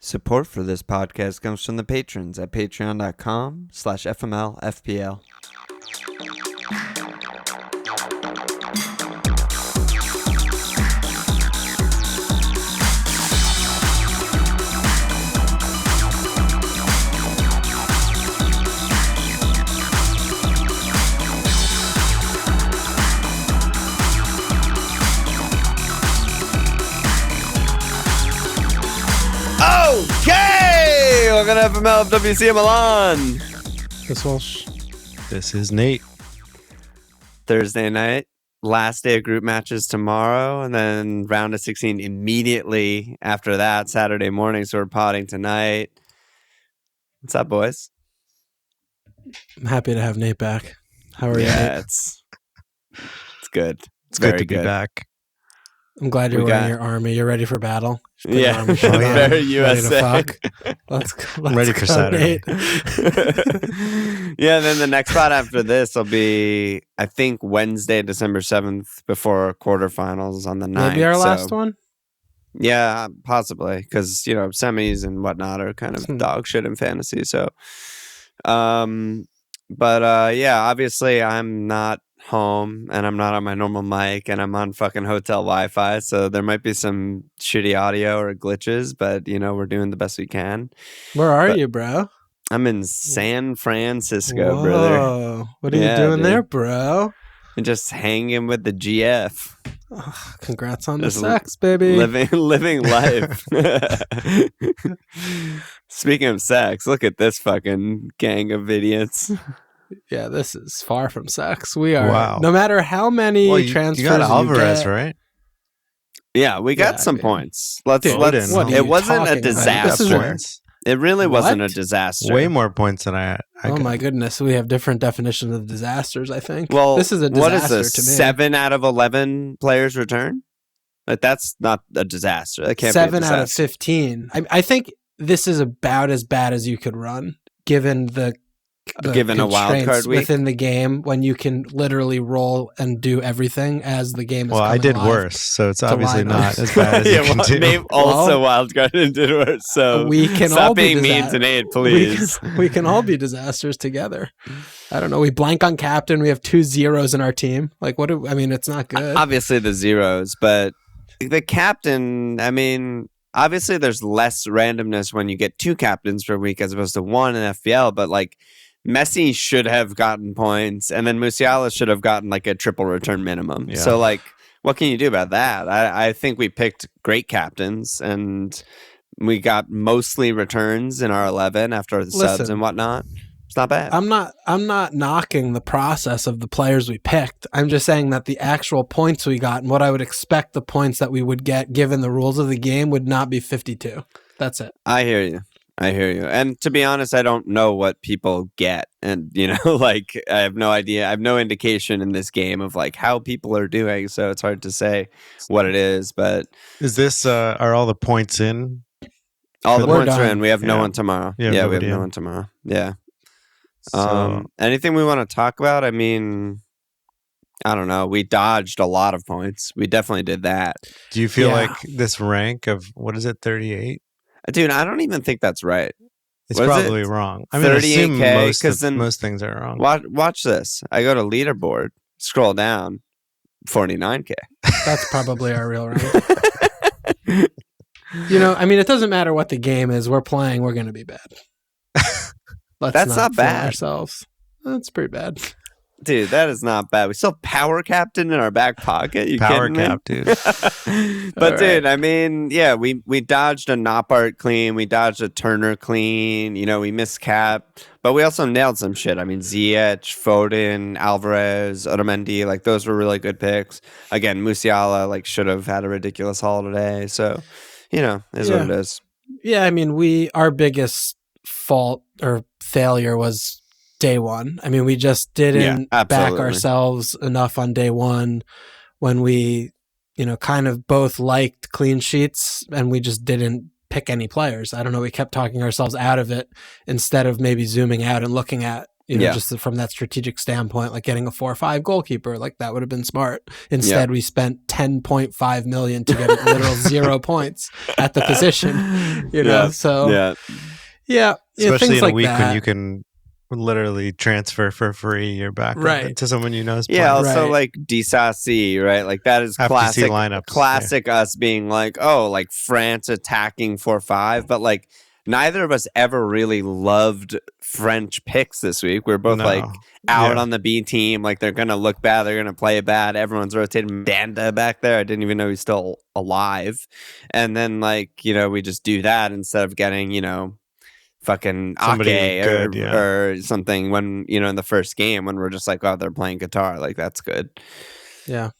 Support for this podcast comes from the patrons at patreon.com/FMLFPL. Okay, welcome to FML FWC Milan. Chris Walsh. This is Nate. Thursday night, last day of group matches tomorrow, and then round of 16 immediately after that, Saturday morning. So we're potting tonight. What's up, boys? I'm happy to have Nate back. How are you, Yeah, Nate? it's good. It's very good to be back. I'm glad you're we wearing got- your army. You're ready for battle. Put your Yeah, army shirt on, very ready to USA. fuck. Let's go. I'm ready for Saturday. Nate. Yeah, then the next spot after this will be, I think, Wednesday, December 7th, before quarterfinals on the 9th. Maybe our so- last one. Yeah, possibly, because semis and whatnot are kind of dog shit in fantasy. So, yeah, obviously I'm not home and I'm not on my normal mic and I'm on fucking hotel Wi-Fi, so there might be some shitty audio or glitches, but we're doing the best we can. Where are But- you, bro? I'm in San Francisco, brother. Whoa. What are Yeah, you doing dude. there, bro? And just hanging with the GF. Ugh, congrats on Just the sex, baby. living life. Speaking of sex, look at this fucking gang of idiots. Yeah, this is far from sex. We are. Wow. No matter how many Well, transfers you got Alvarez, get, right? Yeah, we got Yeah, some dude. points. Let's. Dude, what are It you wasn't a talking about? disaster. This is a- It really wasn't a What? disaster. Way more points than I Oh got. my goodness, we have different definitions of disasters. I think. Well, this is a what disaster is this? to me. 7 out of 11 players return. Like that's not a disaster. That can't 7 be a out of disaster. 15. I think this is about as bad as you could run, given the Given a wild constraints card week? within the game, when you can literally roll and do everything as the game is. Well, I coming did live. worse, so it's obviously lineups. not as bad as Yeah, you can well, do. Nate also wildcard and did worse. So We can stop all be being mean disa- to Nate, We please. we can all be disasters together. I don't know. We blank on captain. We have 2 zeros in our team. Like, what? It's not good. Obviously the zeros, but the captain, obviously there's less randomness when you get 2 captains per week as opposed to 1 in FPL, but like Messi should have gotten points and then Musiala should have gotten like a triple return minimum. Yeah. So like, what can you do about that? I think we picked great captains and we got mostly returns in our 11 after the subs Listen. and whatnot. It's not bad. I'm not knocking the process of the players we picked. I'm just saying that the actual points we got and what I would expect the points that we would get given the rules of the game would not be 52. That's it. I hear you. And to be honest, I don't know what people get. And, like, I have no idea. I have no indication in this game of, like, how people are doing. So it's hard to say what it is. But Is this, are all the points in? all the We're points are done. in. We have no Yeah. one tomorrow. Yeah, Yeah, we have nobody no in. one tomorrow. Yeah. So, Anything we want to talk about? I don't know. We dodged a lot of points. We definitely did that. do you feel Yeah. like this rank of, what is it, 38? Dude, I don't even think that's right. It's What is it? probably wrong. I mean, I assume 38K, most, 'cause then- most things are wrong. Watch this. I go to leaderboard, scroll down, 49K. That's probably our real rank. It doesn't matter what the game is. We're playing. We're going to be bad. Let's That's not fool bad. ourselves. That's pretty bad. Dude, that is not bad. We still have power captain in our back pocket. You Power kidding me? cap, dude. But All dude, yeah, we dodged a Noppart clean, we dodged a Turner clean. We missed cap, but we also nailed some shit. Ziyech, Foden, Alvarez, Otamendi, like those were really good picks. Again, Musiala like should have had a ridiculous haul today. So, is what it is. Yeah, our biggest fault or failure was day one. We just didn't back absolutely. ourselves enough on day one when we, kind of both liked clean sheets and we just didn't pick any players. I don't know. We kept talking ourselves out of it instead of maybe zooming out and looking at, just from that strategic standpoint, like getting a 4-5 goalkeeper, like that would have been smart. Instead, we spent $10.5 million to get literal 0 points at the position, so especially things in a like week that. when you can literally transfer for free your back to someone you know is playing. Yeah, also like Disasi, right? Like that is classic lineups. Classic us being like, oh, like France attacking 4-5, but like neither of us ever really loved French picks this week. We're both like out on the B team, like they're gonna look bad, they're gonna play bad. Everyone's rotating. Danda back there, I didn't even know he's still alive. And then like, we just do that instead of getting, fucking Ake or something when in the first game when we're just like, oh, they're playing Qatar, like that's good. Yeah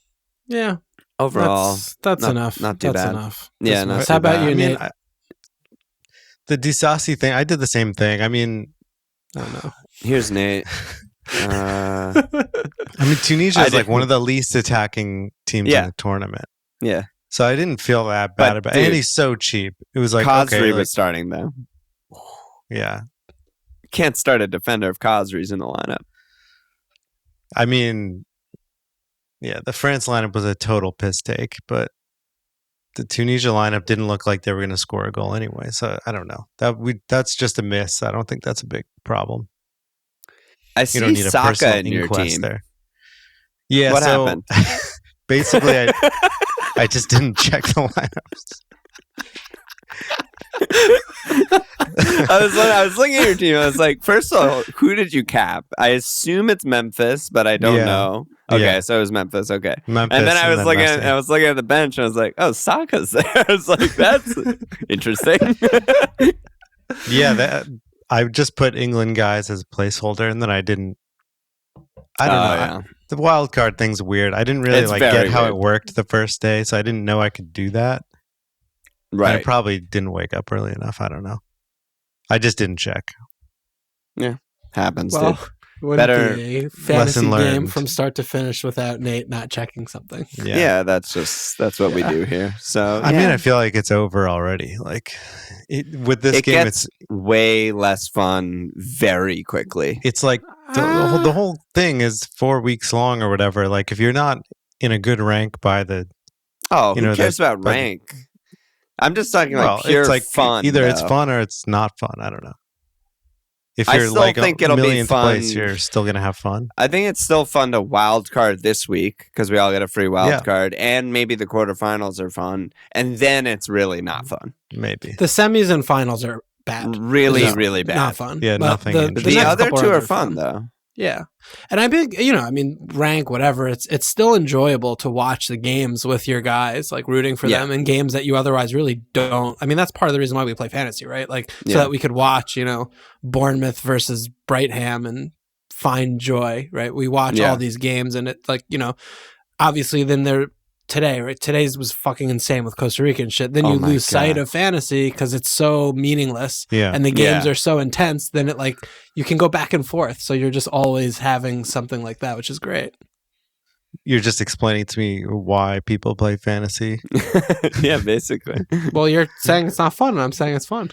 Overall that's enough. Not too that's bad. Enough. Yeah, not how about you, Nate? The Disasi thing, I did the same thing. I mean, I don't know. Here's Nate. I mean, Tunisia is like one of the least attacking teams in the tournament. Yeah. So I didn't feel that bad about it. And he's so cheap. It was like, Khazri was starting though. Yeah. Can't start a defender if Khazri's in the lineup. I mean, the France lineup was a total piss take, but the Tunisia lineup didn't look like they were going to score a goal anyway. So I don't know. That's just a miss. I don't think that's a big problem. I see you don't need Saka in your team. There. Yeah. What happened? Basically, I just didn't check the lineups. I was looking at your team. I was like, first of all, who did you cap? I assume it's Memphis, but I don't know. Okay, so it was Memphis. Okay, Memphis, and then I was looking at the bench, and I was like, oh, Saka's there. I was like, that's interesting. I just put England guys as a placeholder, and then I don't know. The wild card thing's weird. I didn't really get how it worked the first day, so I didn't know I could do that. Right. And I probably didn't wake up early enough. I don't know. I just didn't check. Yeah. Happens, well, dude. Better be a fantasy game from start to finish without Nate not checking something. Yeah, that's what we do here. So I mean, I feel like it's over already. Like with this game, it's way less fun very quickly. It's like the whole thing is 4 weeks long or whatever. Like if you're not in a good rank by the who cares about rank? I'm just talking pure fun. Either it's fun or it's not fun. I don't know. If you're think it'll be fun. Place, you're still gonna have fun. I think it's still fun to wild card this week because we all get a free wild card, and maybe the quarterfinals are fun, and then it's really not fun. Maybe the semis and finals are bad. Really bad. Not fun. Yeah, nothing. The other two are fun though. Yeah. And I think, rank, whatever, it's still enjoyable to watch the games with your guys, like rooting for them in games that you otherwise really don't. I mean, that's part of the reason why we play fantasy, right? Like, so that we could watch, Bournemouth versus Brightham and find joy, right? We watch all these games and it, like, obviously then they're today, right? Today's was fucking insane with Costa Rica and shit. Then you lose sight of fantasy because it's so meaningless and the games are so intense. Then it you can go back and forth. So you're just always having something like that, which is great. You're just explaining to me why people play fantasy. Yeah, basically. Well, you're saying it's not fun, and I'm saying it's fun.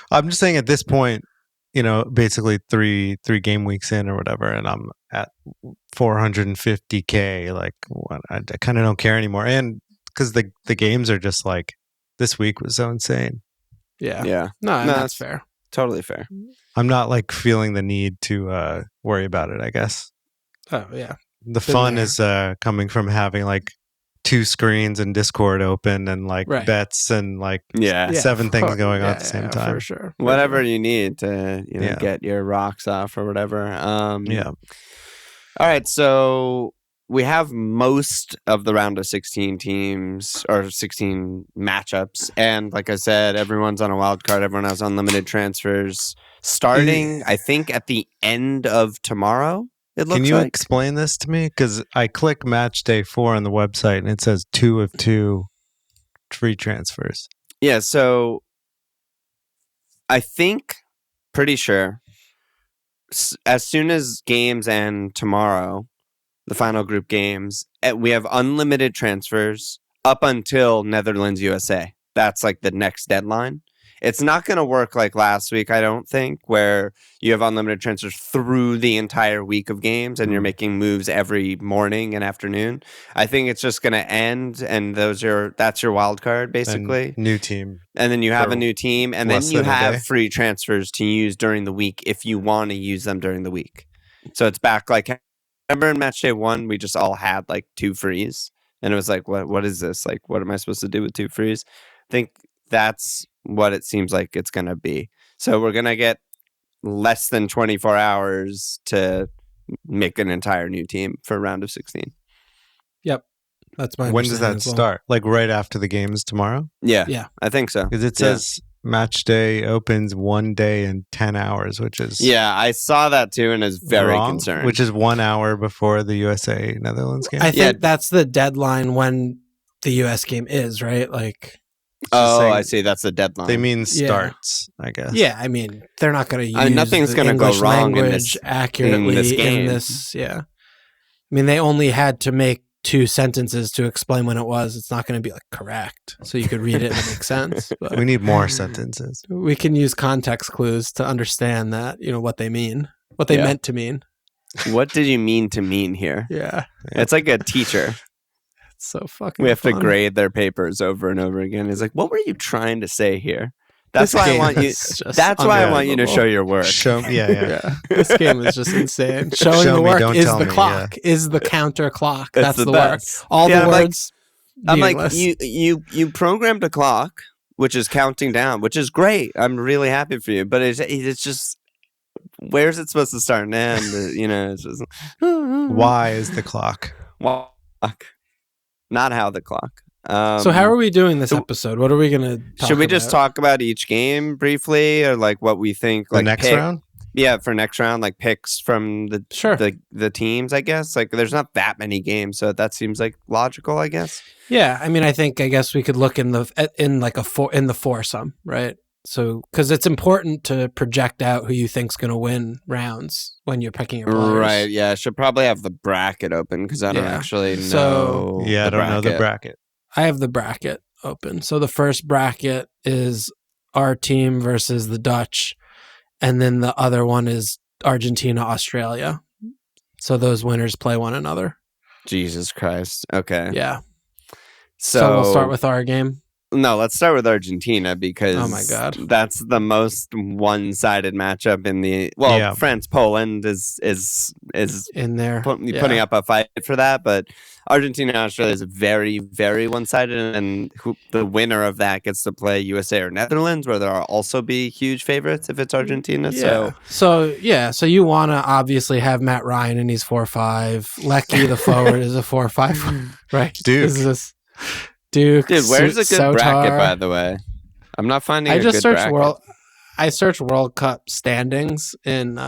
I'm just saying at this point, basically three game weeks in or whatever, and I'm at 450K. Like, I kind of don't care anymore, and because the games are just like this week was so insane. Yeah. No, that's fair. Totally fair. I'm not feeling the need to worry about it. I guess. Oh yeah. The fun is coming from having 2 screens and Discord open and bets and 7 things going on at the same time. For sure. Whatever you need to get your rocks off or whatever. All right, so we have most of the round of 16 teams or 16 matchups, and like I said, everyone's on a wild card. Everyone has unlimited transfers starting. I think at the end of tomorrow. Can you explain this to me? Because I click match day 4 on the website and it says 2 of 2 free transfers. Yeah, so I think, pretty sure, as soon as games end tomorrow, the final group games, we have unlimited transfers up until Netherlands USA. That's the next deadline. It's not going to work like last week, I don't think, where you have unlimited transfers through the entire week of games and you're making moves every morning and afternoon. I think it's just going to end, and that's your wild card basically. And new team. And then you have a new team, and then you less than a day. have free transfers to use during the week if you want to use them during the week. So it's back like, remember in match day 1, we just all had like 2 frees, and it was like, what is this? Like, what am I supposed to do with 2 frees? I think that's what it seems like it's going to be. So we're going to get less than 24 hours to make an entire new team for round of 16. Yep. That's my When does that understanding as well. start? Like right after the games tomorrow? Yeah. Yeah. I think so. Because it Yeah. says match day opens 1 day and 10 hours, which is Yeah, I saw that too and is very wrong, concerned. which is 1 hour before the USA Netherlands game. I think Yeah. that's the deadline when the US game is, right? Like, oh, saying- I see. That's the deadline. They mean Yeah. starts, I guess. yeah, I mean, they're not going to use I mean, nothing's the gonna go English wrong in language this- accurately in this game. yeah. I mean, they only had to make 2 sentences to explain when it was. It's not going to be like correct, so you could read it and it makes sense. But We need more sentences. we can use context clues to understand that, what they mean, what they Yeah. meant to mean. What did you mean to mean here? Yeah, It's like a teacher. it's so fucking. We have to fun. grade their papers over and over again. It's like, what were you trying to say here? That's This why I game want you. is just That's why I want you to unbelievable. show your work. Show, yeah. Yeah, this game is just insane. Showing Show the me, work don't is tell the me, clock, is the counter clock. It's That's the the work. best. All Yeah, the I'm like- words. I'm like, meaningless. you programmed a clock, which is counting down, which is great. I'm really happy for you, but it's just, where's it supposed to start and end? It's just Why is the clock? walk, not how the clock. So how are we doing this so- episode? What are we gonna? Talk Should we just about? talk about each game briefly, or like what we think? The Like next pick- round? Yeah, for next round, like picks from the Sure. the teams. I guess like there's not that many games, so that seems like logical. I guess. Yeah, I mean, I guess we could look in the foursome, right? So because it's important to project out who you think's going to win rounds when you're picking your players. Right. Yeah. I should probably have the bracket open because I don't Yeah. actually know. So- Yeah, I the don't know the bracket. bracket. I have the bracket open. So the first bracket is our team versus the Dutch, and then the other one is Argentina, Australia. So those winners play one another. Jesus Christ. Okay. Yeah. So, So we'll start with our game. No, let's start with Argentina because Oh my God. that's the most one-sided matchup in the Yeah. France Poland is In there. putting up a fight for that, but Argentina and Australia is very, very one-sided, and the winner of that gets to play USA or Netherlands, where there will also be huge favorites if it's Argentina. Yeah. So So you want to obviously have Matt Ryan, and he's 4-5. Lecky, the forward, is a 4-5, right? Duke. Is this Duke? dude, where's a good Sotar. bracket, by the way? I'm not finding. I a just good searched bracket. I searched World Cup standings in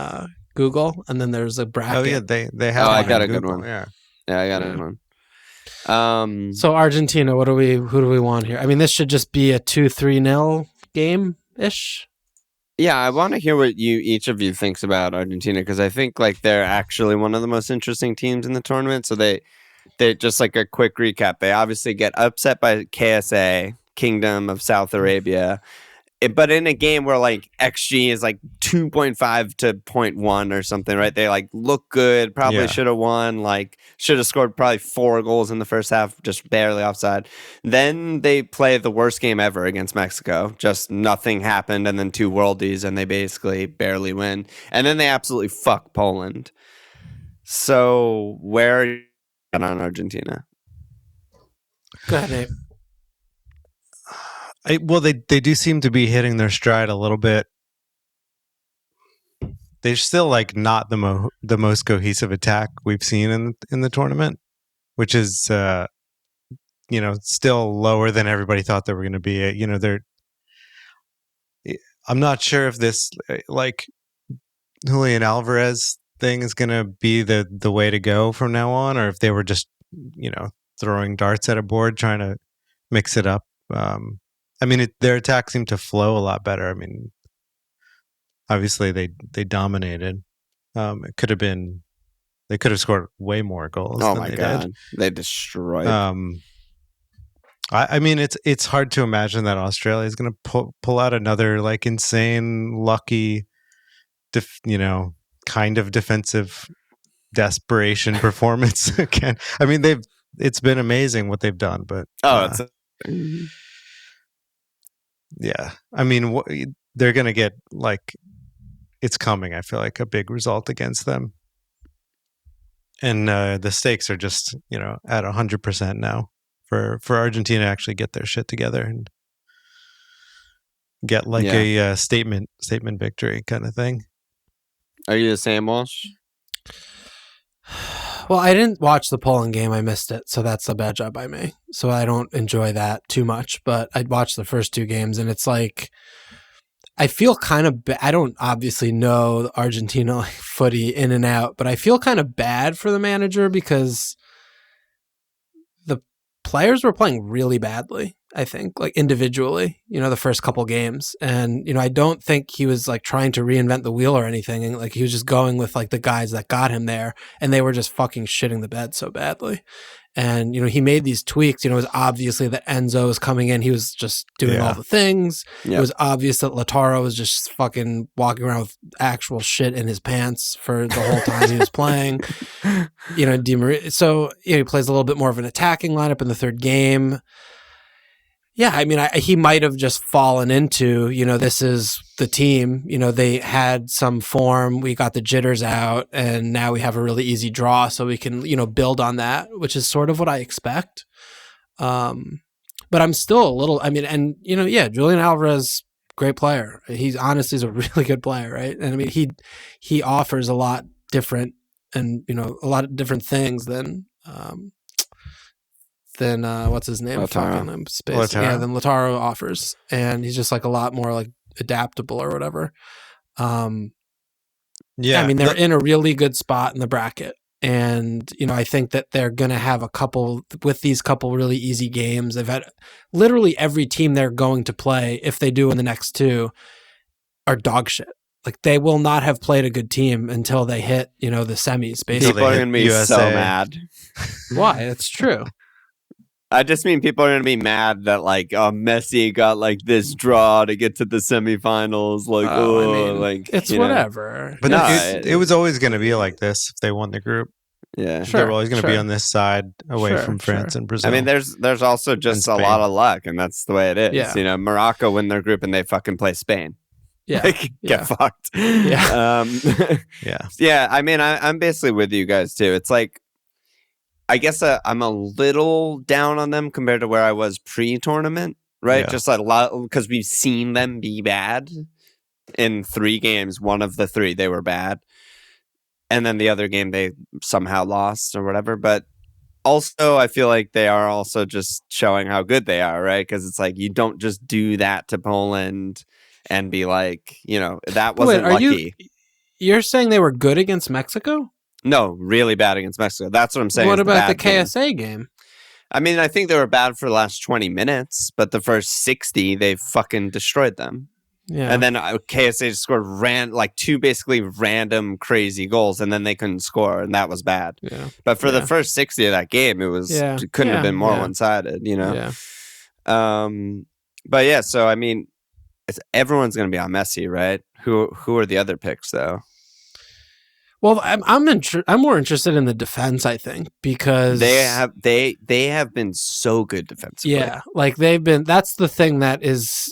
Google, and then there's a bracket. Oh yeah, they have. Oh, I one got on a good Google, one. Yeah. Yeah, I got Yeah. it one. So Argentina, who do we want here? I mean, this should just be a 2-3-0 game ish. Yeah, I want to hear what each of you thinks about Argentina, because I think like they're actually one of the most interesting teams in the tournament. So they just like a quick recap. They obviously get upset by KSA, Kingdom of South Arabia, but in a game where like XG is like 2.5 to 0.1 or something, right? They like look good, probably Yeah. should have won, like should have scored probably 4 goals in the first half, just barely offside. Then they play the worst game ever against Mexico. Just nothing happened, and then 2 worldies, and they basically barely win. And then they absolutely fuck Poland. So where are you at on Argentina? Go ahead, Nate. Well, they do seem to be hitting their stride a little bit. They're still like not the most cohesive attack we've seen in the tournament, which is still lower than everybody thought they were going to be. I'm not sure if this like Julian Alvarez thing is going to be the way to go from now on, or if they were just throwing darts at a board trying to mix it up. I mean, their attack seemed to flow a lot better. I mean, obviously they dominated. It could have been, they could have scored way more goals. Oh than my they god, did. they destroyed. I mean, it's hard to imagine that Australia is going to pull out another like insane, lucky, kind of defensive desperation performance again. I mean, it's been amazing what they've done, but yeah, I mean, they're going to get like it's coming. I feel like a big result against them, and the stakes are just at 100% now for Argentina to actually get their shit together and get like a statement victory kind of thing. Are you the same, Walsh? Well, I didn't watch the Poland game. I missed it. So that's a bad job by me. So I don't enjoy that too much. But I'd watched the first two games, and it's like, I feel kind of I don't obviously know Argentina footy in and out, but I feel kind of bad for the manager because the players were playing really badly, I think, like individually, the first couple games. And, I don't think he was like trying to reinvent the wheel or anything. And like he was just going with like the guys that got him there, and they were just fucking shitting the bed so badly. And, he made these tweaks. It was obviously that Enzo was coming in. He was just doing all the things. Yep. It was obvious that Lautaro was just fucking walking around with actual shit in his pants for the whole time he was playing. Di Maria. So, he plays a little bit more of an attacking lineup in the third game. Yeah, I mean, he might have just fallen into, this is the team. They had some form. We got the jitters out, and now we have a really easy draw, so we can, build on that, which is sort of what I expect. But I'm still a little. I mean, and Julian Alvarez, great player. He's honestly is a really good player, right? And I mean, he offers a lot different, and a lot of different things than. Than what's his name? Lautaro. Yeah, than Lautaro offers, and he's just like a lot more like adaptable or whatever. I mean, they're in a really good spot in the bracket, and I think that they're gonna have a couple really easy games. They've had literally every team they're going to play, if they do in the next two, are dog shit. Like they will not have played a good team until they hit the semis. Basically, people are gonna be so mad. Why? It's true. I just mean people are going to be mad that like Messi got like this draw to get to the semifinals. Like, it's whatever. But it was always going to be like this if they won the group. Yeah, sure. They were always going to be on this side away from France and Brazil. I mean, there's also just a lot of luck, and that's the way it is. Yeah. Morocco win their group and they fucking play Spain. Yeah, get fucked. Yeah, yeah. I mean, I'm basically with you guys too. It's like. I guess I'm a little down on them compared to where I was pre-tournament, right? Yeah. Just a lot because we've seen them be bad in 3 games. One of the 3 they were bad, and then the other game they somehow lost or whatever. But also, I feel like they are also just showing how good they are, right? Because it's like you don't just do that to Poland and be like, that wasn't lucky. You're saying they were good against Mexico? No, really bad against Mexico. That's what I'm saying. What about the KSA game? I mean, I think they were bad for the last 20 minutes, but the first 60, they fucking destroyed them. Yeah. And then KSA just scored 2 basically random crazy goals, and then they couldn't score, and that was bad. Yeah. But for the first 60 of that game, it couldn't have been more one-sided, Yeah. But yeah, so I mean, everyone's going to be on Messi, right? Who are the other picks though? Well, I'm more interested in the defense, I think, because they have been so good defensively. Yeah, like they've been. That's the thing that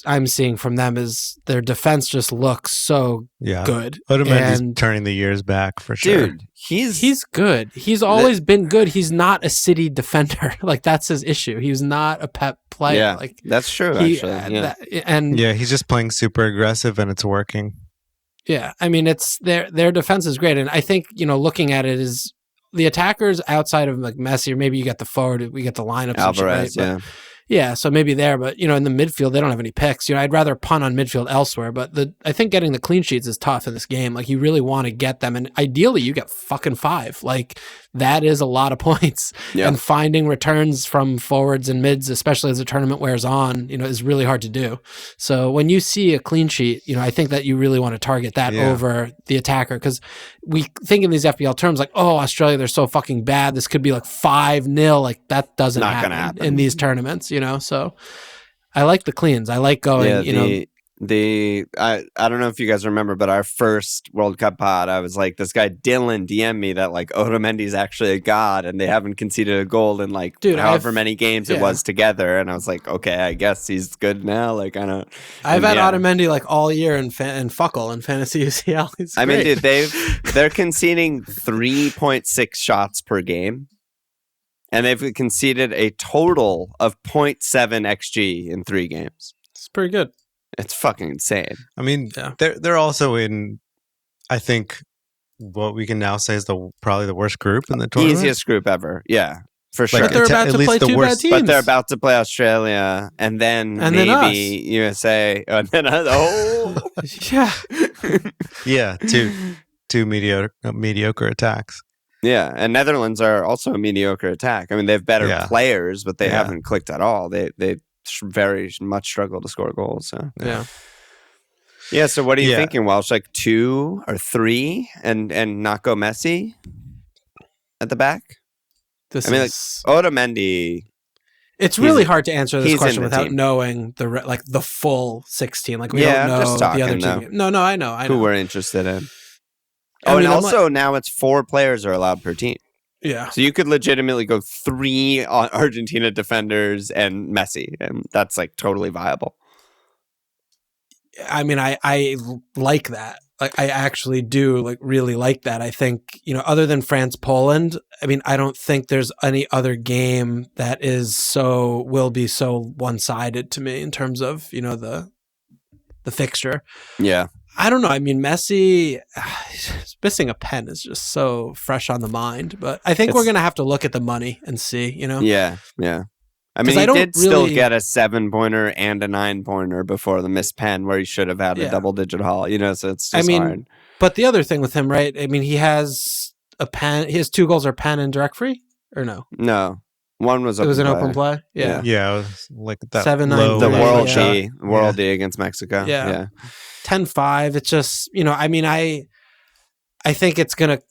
I'm seeing from them is their defense just looks so good. Otamendi's turning the years back for sure. Dude, he's good. He's always been good. He's not a City defender. Like that's his issue. He was not a Pep player. Yeah, like that's true. Actually, he's just playing super aggressive and it's working. Yeah, I mean, it's their defense is great, and I think looking at it is the attackers outside of like Messi, or maybe you get the forward, we get the lineups, Alvarez, and shit, right? Yeah, so maybe there, but in the midfield they don't have any picks. I'd rather punt on midfield elsewhere, but I think getting the clean sheets is tough in this game. Like you really want to get them, and ideally you get fucking 5. Like that is a lot of points. Yeah. And finding returns from forwards and mids, especially as the tournament wears on, is really hard to do. So when you see a clean sheet, I think that you really want to target that over the attacker, because we think in these FPL terms like, oh, Australia, they're so fucking bad. This could be like 5-0. Like that doesn't happen in these tournaments. So I like the cleans. I like going, I don't know if you guys remember, but our first World Cup pod, I was like, this guy Dylan DM'd me that like Otamendi's actually a god and they haven't conceded a goal in like however many games it was together. And I was like, okay, I guess he's good now. Like, I don't. I've had Otamendi like all year in Fuckle in Fantasy UCL. I mean, dude, they're conceding 3.6 shots per game. And they've conceded a total of 0.7 XG in 3 games. It's pretty good. It's fucking insane. I mean, they're also in, I think, what we can now say is probably the worst group in the tournament. Easiest group ever. Yeah, for sure. But they're about to play 2 bad teams. But they're about to play Australia and then maybe USA. And then yeah, two mediocre attacks. Yeah, and Netherlands are also a mediocre attack. I mean, they have better players, but they haven't clicked at all. They very much struggle to score goals. So. Yeah. So what are you thinking, Welsh? Like 2 or 3, and not go Messi at the back? Otamendi. It's really hard to answer this question without knowing the full 16. Like we don't know just talking, the other 2. No, I know. Who we're interested in. Now it's 4 players are allowed per team. Yeah. So you could legitimately go 3 Argentina defenders and Messi, and that's like totally viable. I mean, I like that. Like, I actually do like really like that. I think, other than France, Poland, I mean, I don't think there's any other game that will be so one-sided to me in terms of, the fixture. Yeah. I don't know. I mean, Messi missing a pen is just so fresh on the mind. But I think we're going to have to look at the money and see, Yeah. I mean, he did still get a 7-pointer and a 9-pointer before the missed pen where he should have had a double-digit haul, so it's just hard. But the other thing with him, right? I mean, he has a pen. His 2 goals are pen and direct free, or no? No. One was open play. It was an open play? Yeah. Yeah, it was like that 7-9. The World D against Mexico. Yeah. 10-5. It's just, I mean, I think it's going to,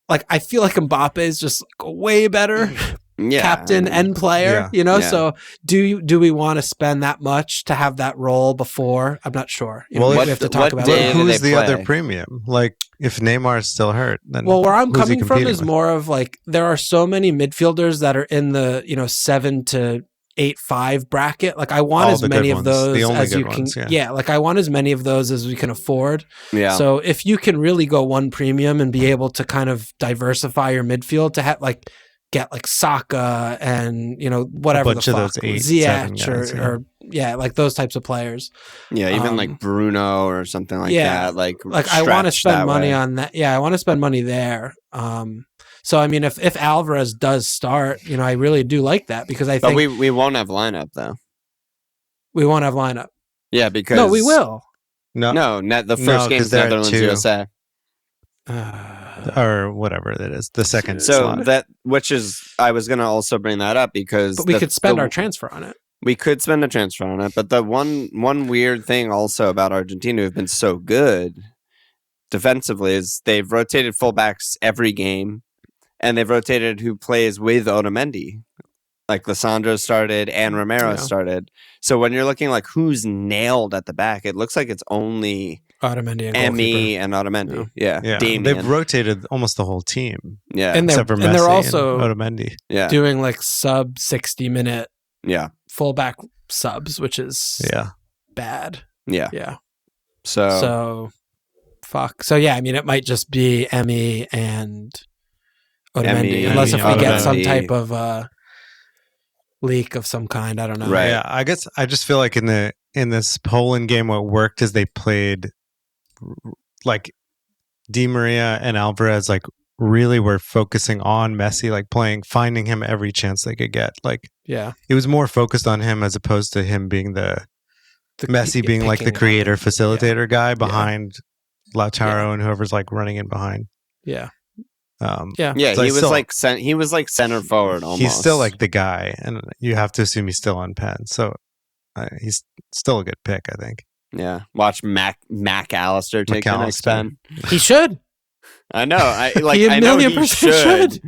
like, I feel like Mbappe is just like way better captain and player, So do we want to spend that much to have that role before? I'm not sure. We have to talk about it. Who's the other premium? Like, if Neymar is still hurt, then where I'm coming from is more of like, there are so many midfielders that are in the, 7 to 8-5 bracket. Like, I want as many of those as you can. Yeah, like I want as many of those as we can afford. Yeah. So if you can really go one premium and be able to kind of diversify your midfield to have like get like Saka and whatever the fuck, Ziyech or like those types of players. Yeah, even like Bruno or something like that. Like I want to spend money on that. Yeah, I want to spend money there. So I mean, if Alvarez does start, I really do like that because I think. But we won't have lineup though. We won't have lineup. Yeah, because no, we will. No, the first game's Netherlands USA. Or whatever that is, the second. So which is, I was going to also bring that up because. But we could spend our transfer on it. We could spend a transfer on it, but the one weird thing also about Argentina who've been so good defensively is they've rotated fullbacks every game. And they've rotated who plays with Otamendi. Like Lissandro started and Romero started. So when you're looking like who's nailed at the back, it looks like it's only Otamendi and Emi and Otamendi. Yeah. Damian. They've rotated almost the whole team. Yeah. And except for Messi they're also Otamendi. Doing like sub 60-minute fullback subs, which is bad. Yeah. Yeah. So fuck. So yeah, I mean, it might just be Emi and Otamendi, unless if we get some type of leak of some kind. I don't know. Right. Yeah, I guess I just feel like in this Poland game, what worked is they played like Di Maria and Alvarez like really were focusing on Messi, like finding him every chance they could get. Like, it was more focused on him as opposed to him being the Messi being like the creator facilitator guy behind Lautaro and whoever's like running in behind. Yeah. So he was like center forward almost. He's still like the guy, and you have to assume he's still on pen. So he's still a good pick, I think. Yeah, watch Mac Allister take the next pen. He should. I know. I know he should.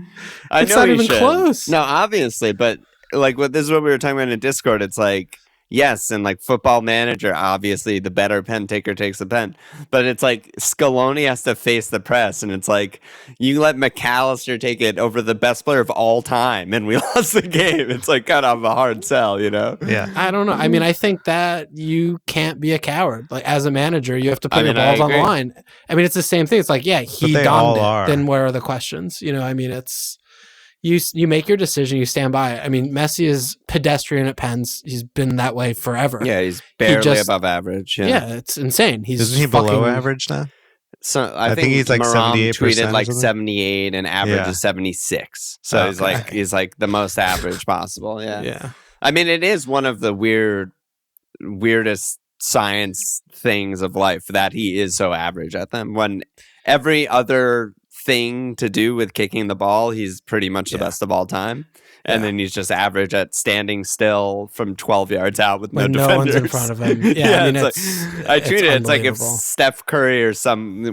It's not even close. No, obviously, but like what this is what we were talking about in Discord. It's like, yes, and like Football Manager, obviously the better pen taker takes the pen, but it's like Scaloni has to face the press, and it's like you let McAllister take it over the best player of all time, and we lost the game. It's like kind of a hard sell, you know? Yeah. I don't know. I mean, I think that you can't be a coward. Like as a manager, you have to put I your mean, I balls on the agree. line. I mean, it's the same thing. It's like, yeah, he they all donned it. are. Then where are the questions? You know, I mean, it's you make your decision, you stand by it. I mean, Messi is pedestrian at pens. He's been that way forever. Yeah, he's barely just- above average. Yeah, it's insane. He's Isn't he below fucking- average now? So I think think he's like Maram 78% tweeted or like something. 78 and average Yeah. is 76. So Okay. he's like the most average possible. Yeah. Yeah. I mean, it is one of the weirdest science things of life that he is so average at them. When every other thing to do with kicking the ball, he's pretty much the Yeah. best of all time. And Yeah. then he's just average at standing still from 12 yards out with When no no one's defenders. in front of him. Yeah, I mean, it's like, I tweeted it's like if unbelievable. Steph Curry or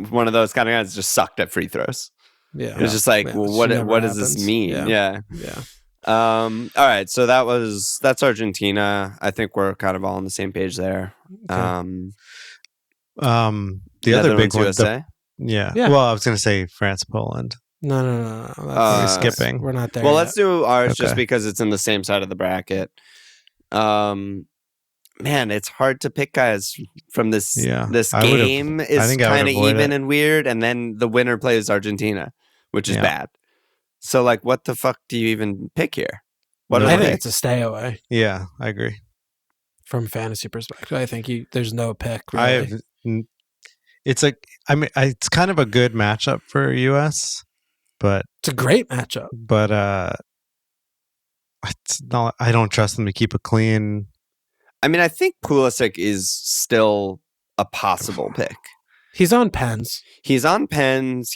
one of those kind of guys just sucked at free throws. Yeah. It's just like, Yeah, well, it never what does this happens. mean? Yeah. Yeah. Yeah. All right. So that's Argentina. I think we're kind of all on the same page there. Okay. The other big Netherlands, one. USA. Yeah. Yeah. Well, I was going to say France, Poland. No. We're skipping. We're not there. Well, yet. let's do ours just Okay. because it's in the same side of the bracket. Man, it's hard to pick guys from this. Yeah, This I would've- game I is think I would kind of avoid even it. and weird, and then the winner plays Argentina, which is Yeah. bad. So, like, what the fuck do you even pick here? What do No, I I think pick? it's a stay away Yeah, I agree. from fantasy perspective. I think there's no pick. Really. It's like it's kind of a good matchup for US, but It's a great matchup. it's not. I don't trust them to keep a clean. I mean, I think Pulisic is still a possible pick. He's on pens. He's on pens.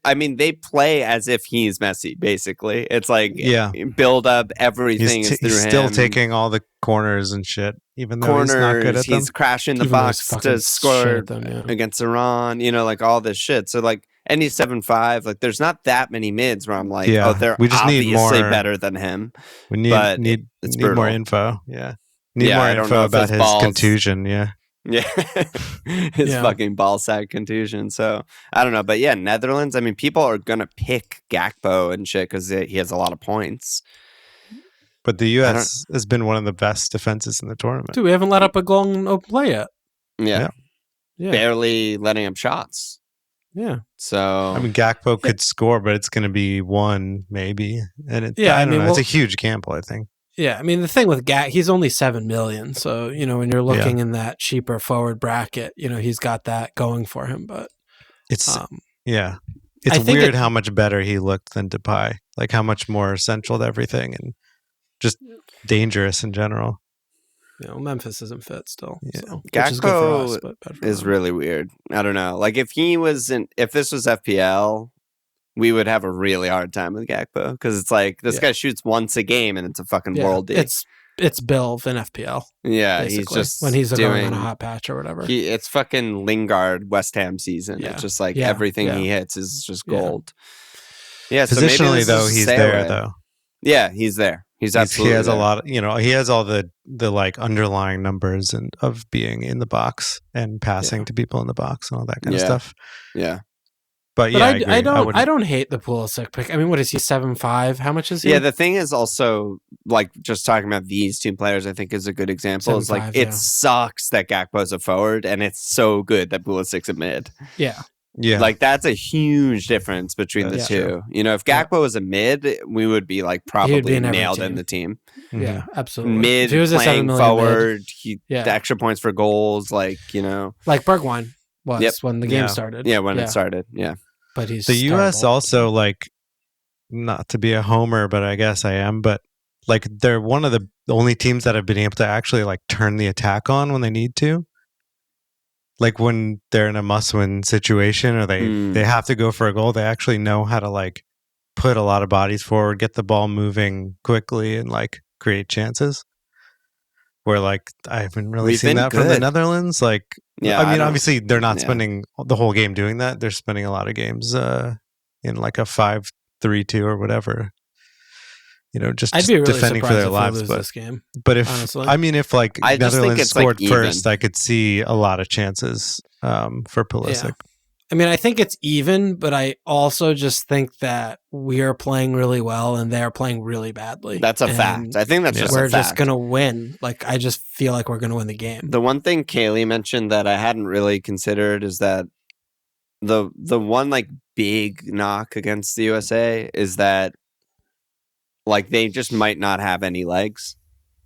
I mean, they play as if he's Messi. Basically, it's like Yeah, build up everything is through he's him. still taking all the corners and shit, even though corners. he's not good at them. He's crashing the Even though box he's fucking to score shit at them, yeah. against Iran. You know, like all this shit. So like, and he's 7'5". Like, there's not that many mids where I'm like, Yeah, oh, they're we just need obviously more- better than him. We need but need it's more brutal. info. Yeah, need Yeah, more I don't info know if about his his balls- contusion. Yeah, Yeah, his Yeah. fucking ball sack contusion. So I don't know, but yeah, Netherlands. I mean, people are gonna pick Gakpo and shit because he has a lot of points. but the U.S. has been one of the best defenses in the tournament. Dude, we haven't let up a goal in open play yet. Yeah, Yeah. barely letting up shots. Yeah. So I mean, Gakpo could score, but it's going to be one maybe, and Yeah, I I don't mean, know. well- It's a huge gamble. I think. Yeah, I mean the thing with Gat, he's only 7 million, so you know when you're looking in that cheaper forward bracket, you know he's got that going for him. But It's um, yeah, I it's think weird it- how much better he looked than Depay. Like how much more central to everything and just dangerous in general. you know Memphis isn't fit still, Yeah. so, which is good for us, but bad for is them. really weird. I don't know. Like if this was FPL, we would have a really hard time with Gakpo because it's like this Yeah. guy shoots once a game and it's a fucking Yeah, world. it's Bill in FPL. Yeah, Basically, he's just when he's doing going on a hot patch or whatever. It's fucking Lingard West Ham season. Yeah. It's just like Yeah, everything yeah. he hits is just Yeah. gold. Yeah, so maybe Positionally, this though, is a he's stay there. away. Though Yeah, he's there. He's he absolutely has a there. lot. Of, he has all the like underlying numbers and of being in the box and passing Yeah. to people in the box and all that kind of Yeah. stuff. Yeah, But But yeah, I agree. don't wouldn't- hate the Pulisic pick. I mean, what is he 7'5"? How much is he? yeah. The thing is also like just talking about these two players. I think is a good example. It's like 7'5", it yeah. sucks that Gakpo's a forward, and it's so good that Pulisic's a mid. yeah. Yeah, Like that's a huge difference between the That's two. true. You know, if Gakpo was a mid, we would be like probably in every nailed in team. the team. Mhm. Yeah, absolutely. Mid If he was a 7 playing million mid, forward, Yeah. the extra points for goals, like like Bergwijn was Yep. when the game Yeah. started. yeah, when it started, yeah. But he's The U.S. terrible. also like, not to be a homer, but I guess I am. But like, they're one of the only teams that have been able to actually like turn the attack on when they need to. Like when they're in a must-win situation or they have to go for a goal, they actually know how to like put a lot of bodies forward, get the ball moving quickly, and like create chances. Where like I haven't really We've seen been that from the good. Netherlands. Like, Yeah, I mean, don't- obviously they're not yeah. spending the whole game doing that. They're spending a lot of games in like a 5-3-2 or whatever. just I'd be really defending for surprised their if lives. we lose this game. But if honestly. if like I just think Netherlands it's, like, scored even. first, I could see a lot of chances for Pulisic. I mean, I think it's even, but I also just think that we are playing really well and they're playing really badly. That's a And fact. I think that's just a we're fact. just gonna win. Like, I just feel like we're gonna win the game. The one thing Kaylee mentioned that I hadn't really considered is that the one like big knock against the USA is that like they just might not have any legs.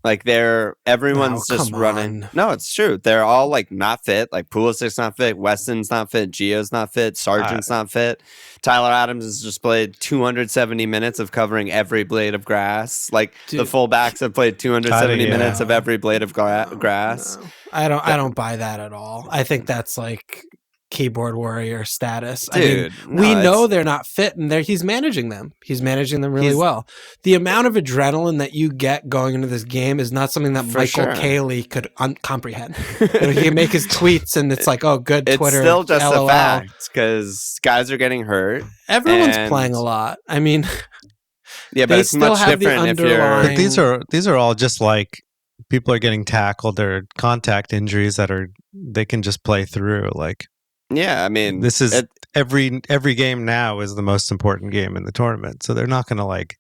Like everyone's No, just come running. on. No, it's true. They're all like not fit. Like Pulisic's not fit. Weston's not fit. Gio's not fit. Sargent's not fit. Tyler Adams has just played 270 minutes of covering every blade of grass. Like the Dude. fullbacks have played 270 Yeah. minutes of every blade of grass. No. I don't buy that at all. I think that's like keyboard warrior status. Dude, I mean, we no, know it's- they're not fit, and he's managing them. He's managing them really He's- well. The amount of adrenaline that you get going into this game is not something that For Michael sure. Cayley could comprehend. He can make his tweets, and it's like, oh, good It's Twitter. still just LOL. a fact because guys are getting hurt. Everyone's And- playing a lot. I mean, Yeah, but They it's still much have the different if you're. underlying- But these are all just like people are getting tackled or contact injuries that they can just play through. Like Yeah, I mean, this is it- every game now is the most important game in the tournament. So they're not going to like,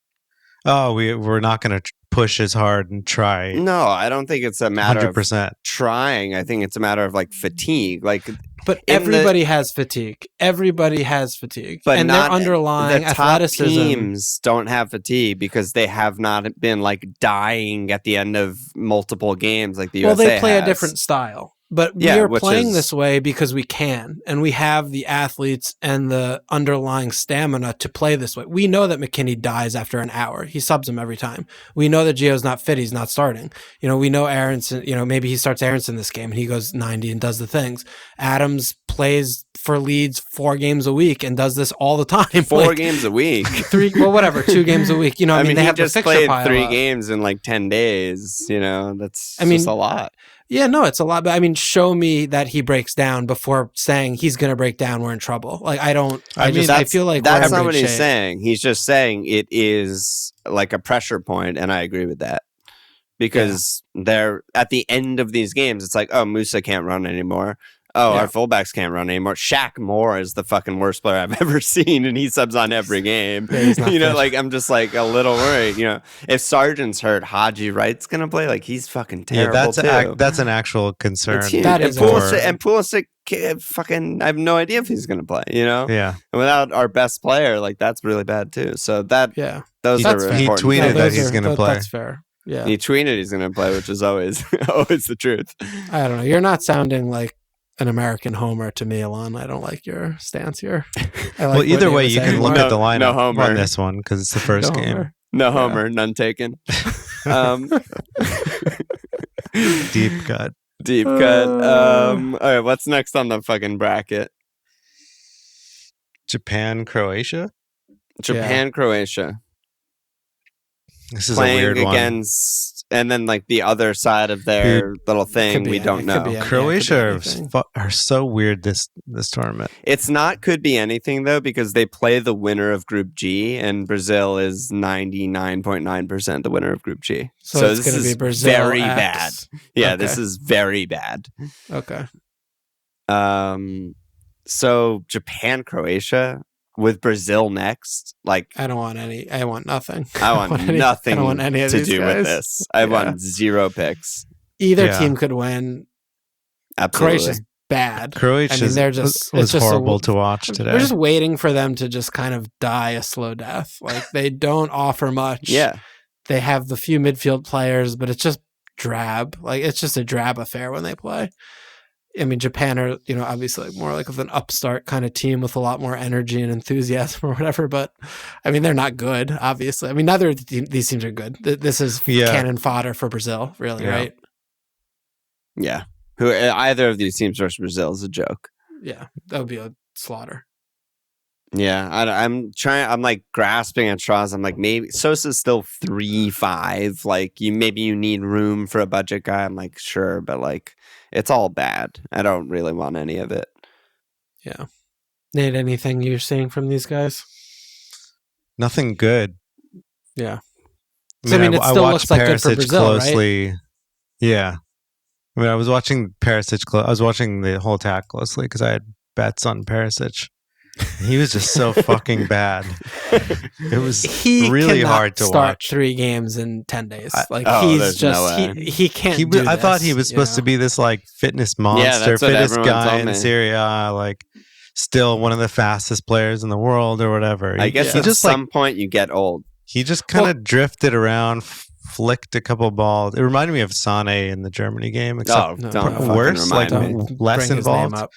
oh, we're not going to push as hard and try no, I don't think it's a matter of 100%. trying. I think it's a matter of like fatigue. Like, but in everybody has fatigue. Everybody has fatigue, but and not their underlying the top athleticism. teams don't have fatigue because they have not been like dying at the end of multiple games like the Well, USA they play has. a different style. But Yeah, we are which playing is- this way because we can, and we have the athletes and the underlying stamina to play this way. We know that McKinney dies after an hour. He subs him every time. We know that Gio's not fit. He's not starting. We know Aronson, maybe he starts Aronson this game and he goes 90 and does the things. Adams plays for Leeds 4 games a week and does this all the time. 4 Like, games a week. 3, well, whatever, 2 games a week. I mean, they he have just the fixture played pile 3 up. games in like 10 days. That's I mean, just a lot. Yeah, no, it's a lot. But I mean, show me that he breaks down before saying he's going to break down. We're in trouble. Like, I don't. I feel like that's we're in not what good he's shape. saying. He's just saying it is like a pressure point, and I agree with that because they're at the end of these games. It's like, oh, Musa can't run anymore. Oh, Yeah. our fullbacks can't run anymore. Shaq Moore is the fucking worst player I've ever seen, and he subs on every game. Yeah, he's not good. Like I'm just like a little worried. If Sargent's hurt, Haji Wright's gonna play. Like he's fucking terrible too. That's an actual concern. It's huge. That and is Pulisic, fucking, I have no idea if he's gonna play. Yeah. And without our best player, like that's really bad too. So Yeah, those He- are he important. tweeted things. that he's gonna play. That's fair. Yeah, He tweeted he's gonna play, which is always always the truth. I don't know. You're not sounding like an American homer to me, Alon. I don't like your stance here. I like Well, what either he way, was you can saying. look No- at the no lineup homer. on this one because it's the first No game. homer. No homer, none taken. Deep cut. Deep cut. All right, what's next on the fucking bracket? Japan, Croatia. Japan, Croatia. This is a Playing weird one. against, and then like the other side of their little thing, Could be we any- don't could know. be any- Croatia yeah, it could be anything. are so weird this tournament. It's not could be anything though because they play the winner of Group G, and Brazil is 99.9% the winner of Group G. So it's this going to is be Brazil. very X. bad. Yeah, Okay. this is very bad. Okay. So Japan, Croatia with Brazil next. Like I don't want any. I want nothing. I want any- nothing I don't want any of to these do guys. with this. I Yeah. want 0 picks. Either Yeah. team could win. Absolutely. Croatia's bad. Croatia they're just- was it's just a- horrible to watch today. We're just waiting for them to just kind of die a slow death. Like they don't offer much. Yeah. They have the few midfield players, but it's just drab. Like it's just a drab affair when they play. I mean, Japan are, obviously more like of an upstart kind of team with a lot more energy and enthusiasm or whatever. But I mean, they're not good, obviously. I mean, neither of these teams are good. This is cannon fodder for Brazil, really, Yeah. right? Yeah. Who either of these teams versus Brazil is a joke. Yeah, that would be a slaughter. Yeah, I'm trying. I'm like grasping at straws. I'm like maybe Sosa's still 3-5. Like maybe you need room for a budget guy. I'm like sure, but like it's all bad. I don't really want any of it. Yeah. Nate, anything you're seeing from these guys? Nothing good. Yeah. So, I mean, it still watched looks like good for Perisic Brazil, right? closely. Yeah. I mean, I was watching Perisic. I was watching the whole attack closely because I had bets on Perisic. He was just so fucking bad. It was He really cannot hard to start watch. 3 games in 10 days. Like Oh, he's there's just no way. he can't. Do I thought he this, was you supposed to know? be this like fitness monster, that's what fittest everyone guy told in me. Serie A, like still one of the fastest players in the world or whatever. I guess he at just some point you get old. he just kind of drifted around, flicked a couple balls. It reminded me of Sane in the Germany game, except No, don't bro. worse, fucking like remind me. less Bring his name involved. up.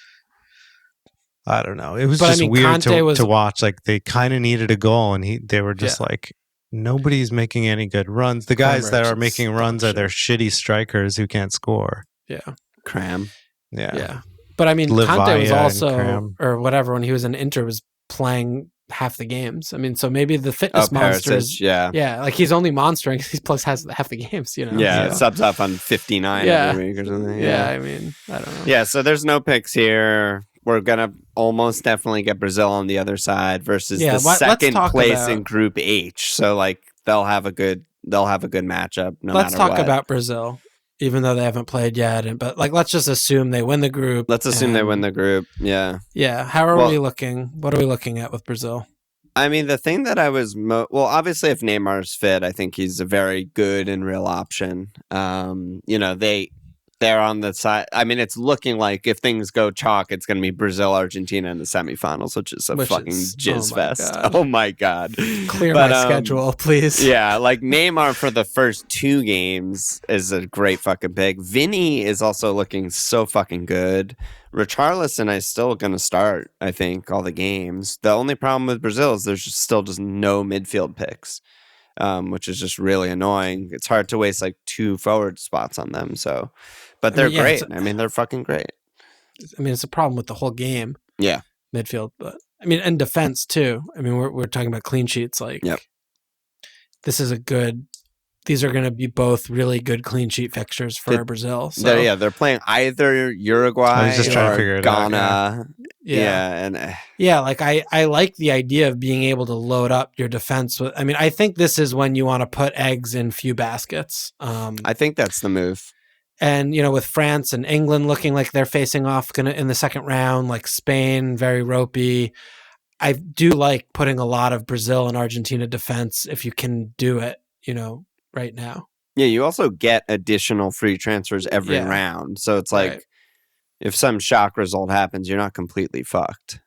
I don't know. It was But, I just mean, weird Conte to watch. Like they kind of needed a goal, and they were just Yeah. like, nobody's making any good runs. The guys that are Kramaric making is runs dog are their shitty strikers who can't score. Yeah, Cram. yeah. But I mean, Livaya Conte was and also Kram. or whatever when he was in Inter was playing half the games. I mean, so maybe the fitness Oh, monsters. Perisic, yeah. Yeah, like he's only monstering because he plays half the games. You know. Yeah, So, subs up on 59 Yeah. every week or something. yeah. I mean, I don't know. Yeah, so there's no picks here. We're gonna almost definitely get Brazil on the other side versus Yeah, the let's second talk place about- in Group H. So like they'll have a good matchup. No Let's matter talk what. about Brazil, even though they haven't played yet. But like, let's just assume they win the group. Let's assume they and- win the group. Yeah. Yeah. How are Well- we looking? What are we looking at with Brazil? I mean, the thing that I was well, obviously, if Neymar's fit, I think he's a very good and real option. They're on the side. I mean, it's looking like if things go chalk, it's going to be Brazil, Argentina in the semifinals, which is a fucking jizz oh my fest. God. Oh my god! Clear But, my schedule, please. Yeah, like Neymar for the first 2 games is a great fucking pick. Vinny is also looking so fucking good. Richarlison is still going to start, I think, all the games. The only problem with Brazil is there's still just no midfield picks, which is just really annoying. It's hard to waste like 2 forward spots on them. So, but they're yeah, great. I mean, they're fucking great. I mean, it's a problem with the whole game. Yeah. Midfield, but I mean, and defense too. I mean, we're talking about clean sheets. Like, Yep. This is a good. These are going to be both really good clean sheet fixtures for Brazil. So They're playing either Uruguay I was just trying to or figure it out, Ghana. yeah. And Yeah, like I like the idea of being able to load up your defense with. I mean, I think this is when you want to put eggs in few baskets. I think that's the move. And with France and England looking like they're facing off in the second round, like Spain very ropey. I do like putting a lot of Brazil and Argentina defense if you can do it. Right now. Yeah, you also get additional free transfers every Yeah. round. So it's like Right. if some shock result happens, you're not completely fucked.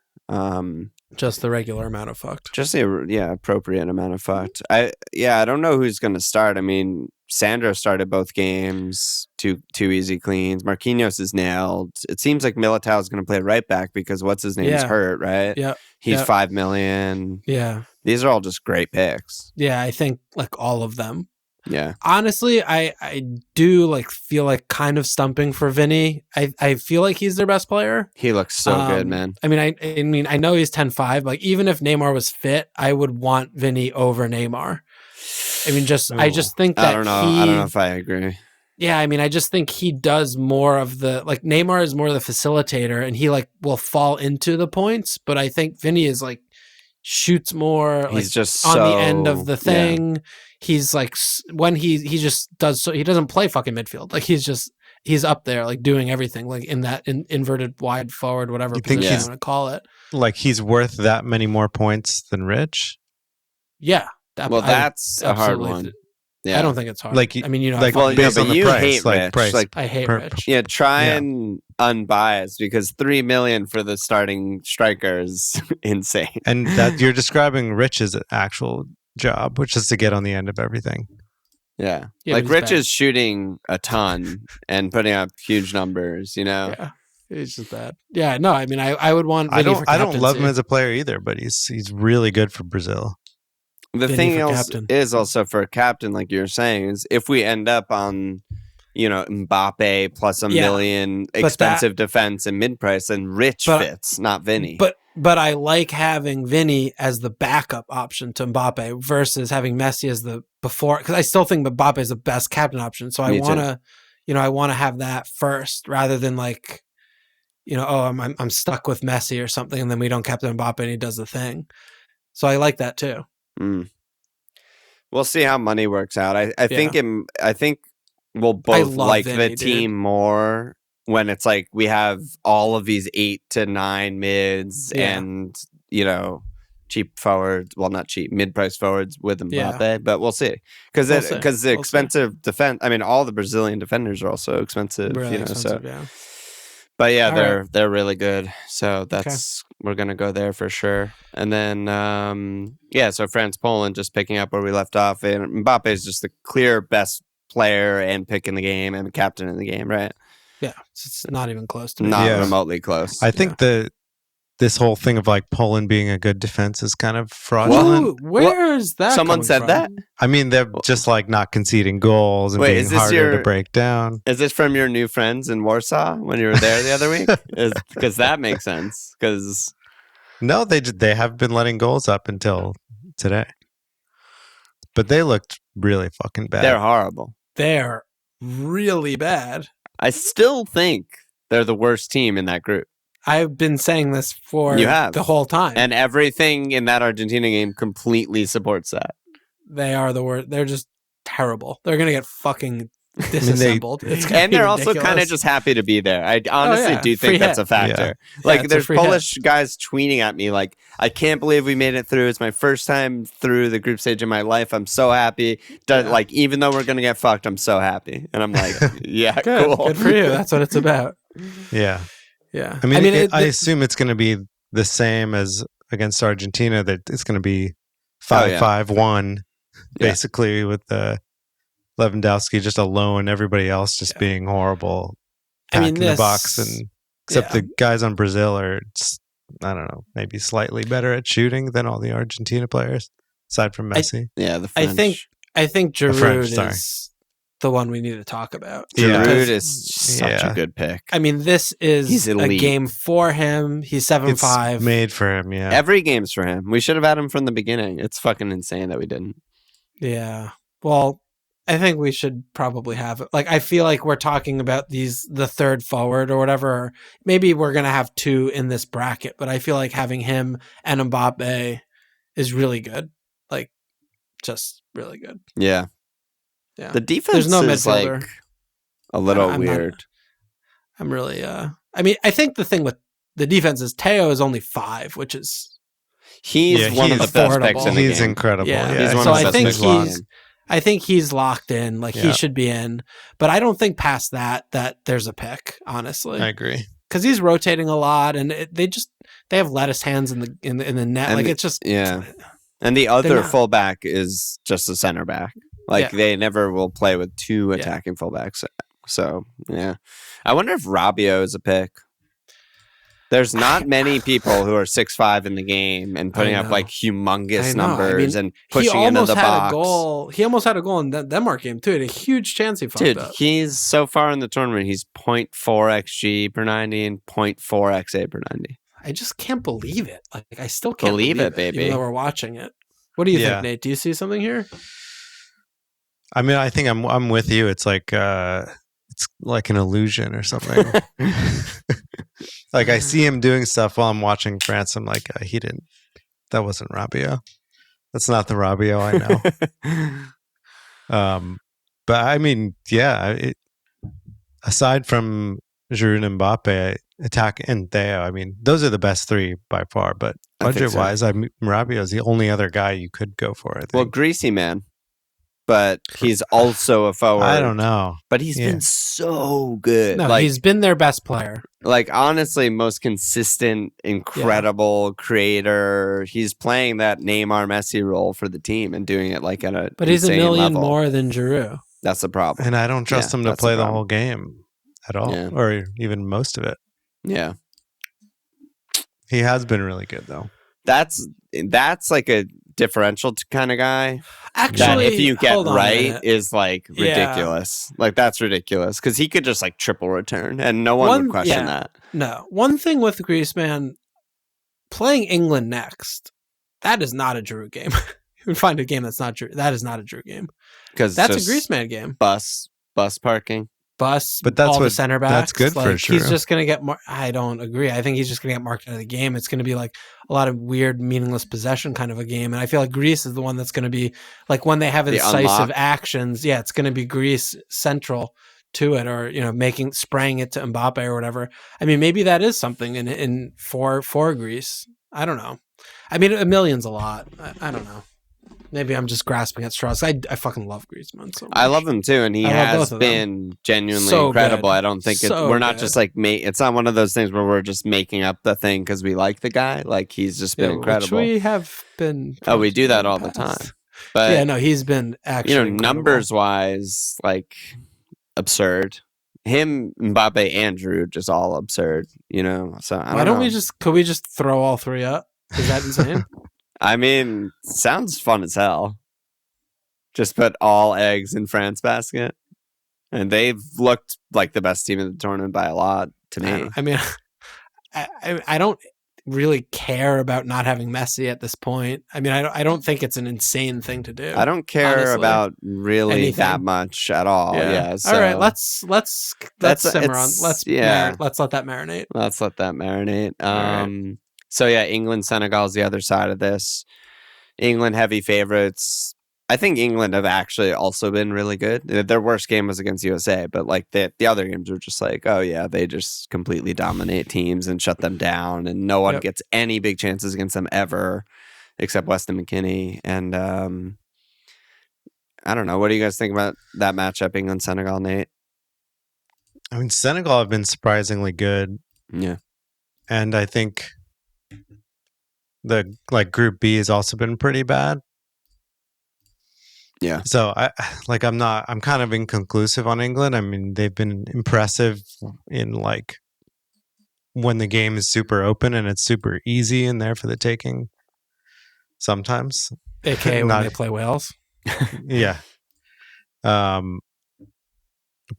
Just the regular amount of fucked. Just the appropriate amount of fucked. I don't know who's going to start. I mean, Sandro started both games, two easy cleans. Marquinhos is nailed. It seems like Militao is going to play right back because what's his name's Yeah. hurt, right? Yep. He's Yep. 5 million. Yeah. These are all just great picks. Yeah. I think like all of them. Yeah. Honestly, I do like feel like kind of stumping for Vinny. I feel like he's their best player. He looks so good, man. I mean, I know he's 10-5. Like even if Neymar was fit, I would want Vinny over Neymar. I mean, I just think that I don't know. I don't know if I agree. Yeah, I mean, I just think he does more of the like Neymar is more the facilitator, and he like will fall into the points. But I think Vinny is like shoots more. He's like, just on so, the end of the yeah. thing. He's like when he just does so he doesn't play fucking midfield. Like he's up there like doing everything like in that inverted wide forward whatever You think position he's- you want to call it. Like he's worth that many more points than Rich. Yeah. Well, that's a hard absolutely- one. Yeah. I don't think it's hard. Like, I mean, like, Well, I, yeah, based but on the you price, hate like, Rich. price. Like, I hate per- Rich. yeah, try Yeah. and unbiased because 3 million for the starting striker is insane. And that you're describing Rich's actual job, which is to get on the end of everything. Yeah. Yeah, like but he's Rich bad. is shooting a ton and putting up huge numbers, Yeah. He's just bad. Yeah, no, I mean I would want I Vinny don't for I don't love him captaincy. as a player either, but he's really good for Brazil. The Vinny thing for else captain. is also for a captain, like you're saying, is if we end up on, Mbappe plus a Yeah, million that- expensive defense and mid price, then Rich But- fits, not Vinny. But I like having Vinny as the backup option to Mbappe versus having Messi as the before because I still think Mbappe is the best captain option. So Me I too. want to, I want to have that first rather than like, I'm stuck with Messi or something, and then we don't captain Mbappe and he does the thing. So I like that too. Mm. We'll see how money works out. I think we'll both love like Vinny, the team more when it's like we have all of these 8 to 9 mids and cheap forwards. Well, not cheap, mid-price forwards with Mbappe, but we'll see because the expensive defense. I mean, all the Brazilian defenders are also expensive. Really expensive, so. But yeah, they're really good. So we're gonna go there for sure. And then so France Poland, just picking up where we left off, and Mbappe is just the clear best player and pick in the game and captain in the game, right? Yeah, it's not even close to not remotely close. I think this whole thing of like Poland being a good defense is kind of fraudulent. Where is that? Someone said from? that? I mean, they're just like not conceding goals and being harder to break down. Is this from your new friends in Warsaw when you were there the other week? Because that makes sense. Because no, they have been letting goals up until today, but they looked really fucking bad. They're horrible. They're really bad. I still think they're the worst team in that group. I've been saying this for the whole time. And everything in that Argentina game completely supports that. They are the worst. They're just terrible. They're going to get fucking disassembled. And they're also kind of just happy to be there. I honestly do think that's a factor. Like, there's Polish guys tweeting at me like, I can't believe we made it through. It's my first time through the group stage in my life. I'm so happy. Like, even though we're going to get fucked, I'm so happy. And I'm like, yeah, good. Cool. Good for you. That's what it's about. Yeah. Yeah. I mean, I assume it's going to be the same as against Argentina, that it's going to be 5-5-1, basically, with Lewandowski just alone, everybody else just being horrible, packing the box, and except the guys on Brazil are, I don't know, maybe slightly better at shooting than all the Argentina players, aside from Messi. The French. I think Giroud is the one we need to talk about. Giroud is such a good pick. I mean, this is a game for him. He's 7'5". It's made for him, yeah. Every game's for him. We should have had him from the beginning. It's fucking insane that we didn't. Yeah. Well, I think we should probably have it. Like, I feel like we're talking about the third forward or whatever. Maybe we're going to have 2 in this bracket, but I feel like having him and Mbappe is really good. Like, just really good. Yeah. Yeah. The defense is like a little weird. I'm really I mean, I think the thing with the defense is Teo is only 5, which is he's one of the best picks in the game. He's incredible. Yeah. He's one of the best picks. I think he's locked in. Like, he should be in. But I don't think past that there's a pick, honestly. I agree. Because he's rotating a lot, and they have lettuce hands in the net. And like, it's just And the other fullback is just a center back. Like, they never will play with 2 attacking fullbacks. So, yeah. I wonder if Rabiot is a pick. There's not many people who are 6'5" in the game and putting up like humongous numbers and pushing into the box. He almost had a goal in that Denmark game too. He had a huge chance he fucked up. He's so far in the tournament, he's 0.4 XG per 90 and 0.4 XA per 90. I just can't believe it. Like, I still can't believe it, baby. Even though we're watching it. What do you think, Nate? Do you see something here? I mean, I think I'm with you. It's like an illusion or something. Like, I see him doing stuff while I'm watching France. I'm like, that wasn't Rabiot. That's not the Rabiot I know. But I mean, aside from Giroud and Mbappe, attack and Theo, I mean, those are the best 3 by far. But budget-wise, Rabiot is the only other guy you could go for, I think. Well, greasy man. But he's also a forward. I don't know. But he's been so good. No, he's been their best player. Like, honestly, most consistent, incredible creator. He's playing that Neymar Messi role for the team and doing it like at a But he's $1 million level. More than Giroud. That's the problem. And I don't trust him to play the whole game at all, or even most of it. Yeah. He has been really good, though. That's like a differential kind of guy. Actually, that if you get right is like ridiculous. Like, that's ridiculous because he could just like triple return and no one would question that. No, one thing with Griezmann playing England next, that is not a Giroud game. You would find a game that's not Giroud. That is not a Giroud game because that's a Griezmann game. Bus parking. bus But that's all the what- center backs. that's good for He's sure. just going to get more. I don't agree. I think he's just going to get marked out of the game. It's going to be like a lot of weird, meaningless possession kind of a game. And I feel like Greece is the one that's going to be like when they have The incisive unlock. actions. Yeah, it's going to be Greece central to it, or spraying it to Mbappe or whatever. I mean, maybe that is something in for Greece. I don't know. I mean, a million's a lot. I don't know. Maybe I'm just grasping at straws. I fucking love Griezmann so much. I love him too, and he I love has both of them. been genuinely So incredible. good. I don't think So we're not good. just like it's not one of those things where we're just making up the thing because we like the guy. Like he's just been Yeah, incredible. Which we have been. Oh, we do that in all the past. time. But Yeah, no, he's been actually incredible. numbers wise, like absurd. Him, Mbappe, and Giroud, just all absurd. So I Why don't don't know. we just? Could we just throw all three up? Is that insane? I mean, sounds fun as hell. Just put all eggs in France basket, and they've looked like the best team in the tournament by a lot to me. I mean, I don't really care about not having Messi at this point. I mean, I don't think it's an insane thing to do. I don't care honestly. about really Anything. that much at all. Yeah. All right. so Let's That's- simmer on. it's- Let's yeah. let's let that marinate. let's let that marinate. right. So yeah, England, Senegal is the other side of this. England heavy favorites. I think England have actually also been really good. Their worst game was against USA, but like the other games were just like, oh yeah, they just completely dominate teams and shut them down, and no one Yep. gets any big chances against them ever, except Weston McKennie. And I don't know. What do you guys think about that matchup, England Senegal, Nate? I mean, Senegal have been surprisingly good, Yeah, and I think the Group B has also been pretty bad. Yeah. So I'm kind of inconclusive on England. I mean, they've been impressive in like when the game is super open and it's super easy in there for the taking. Sometimes, AKA when Not- they play Wales. yeah.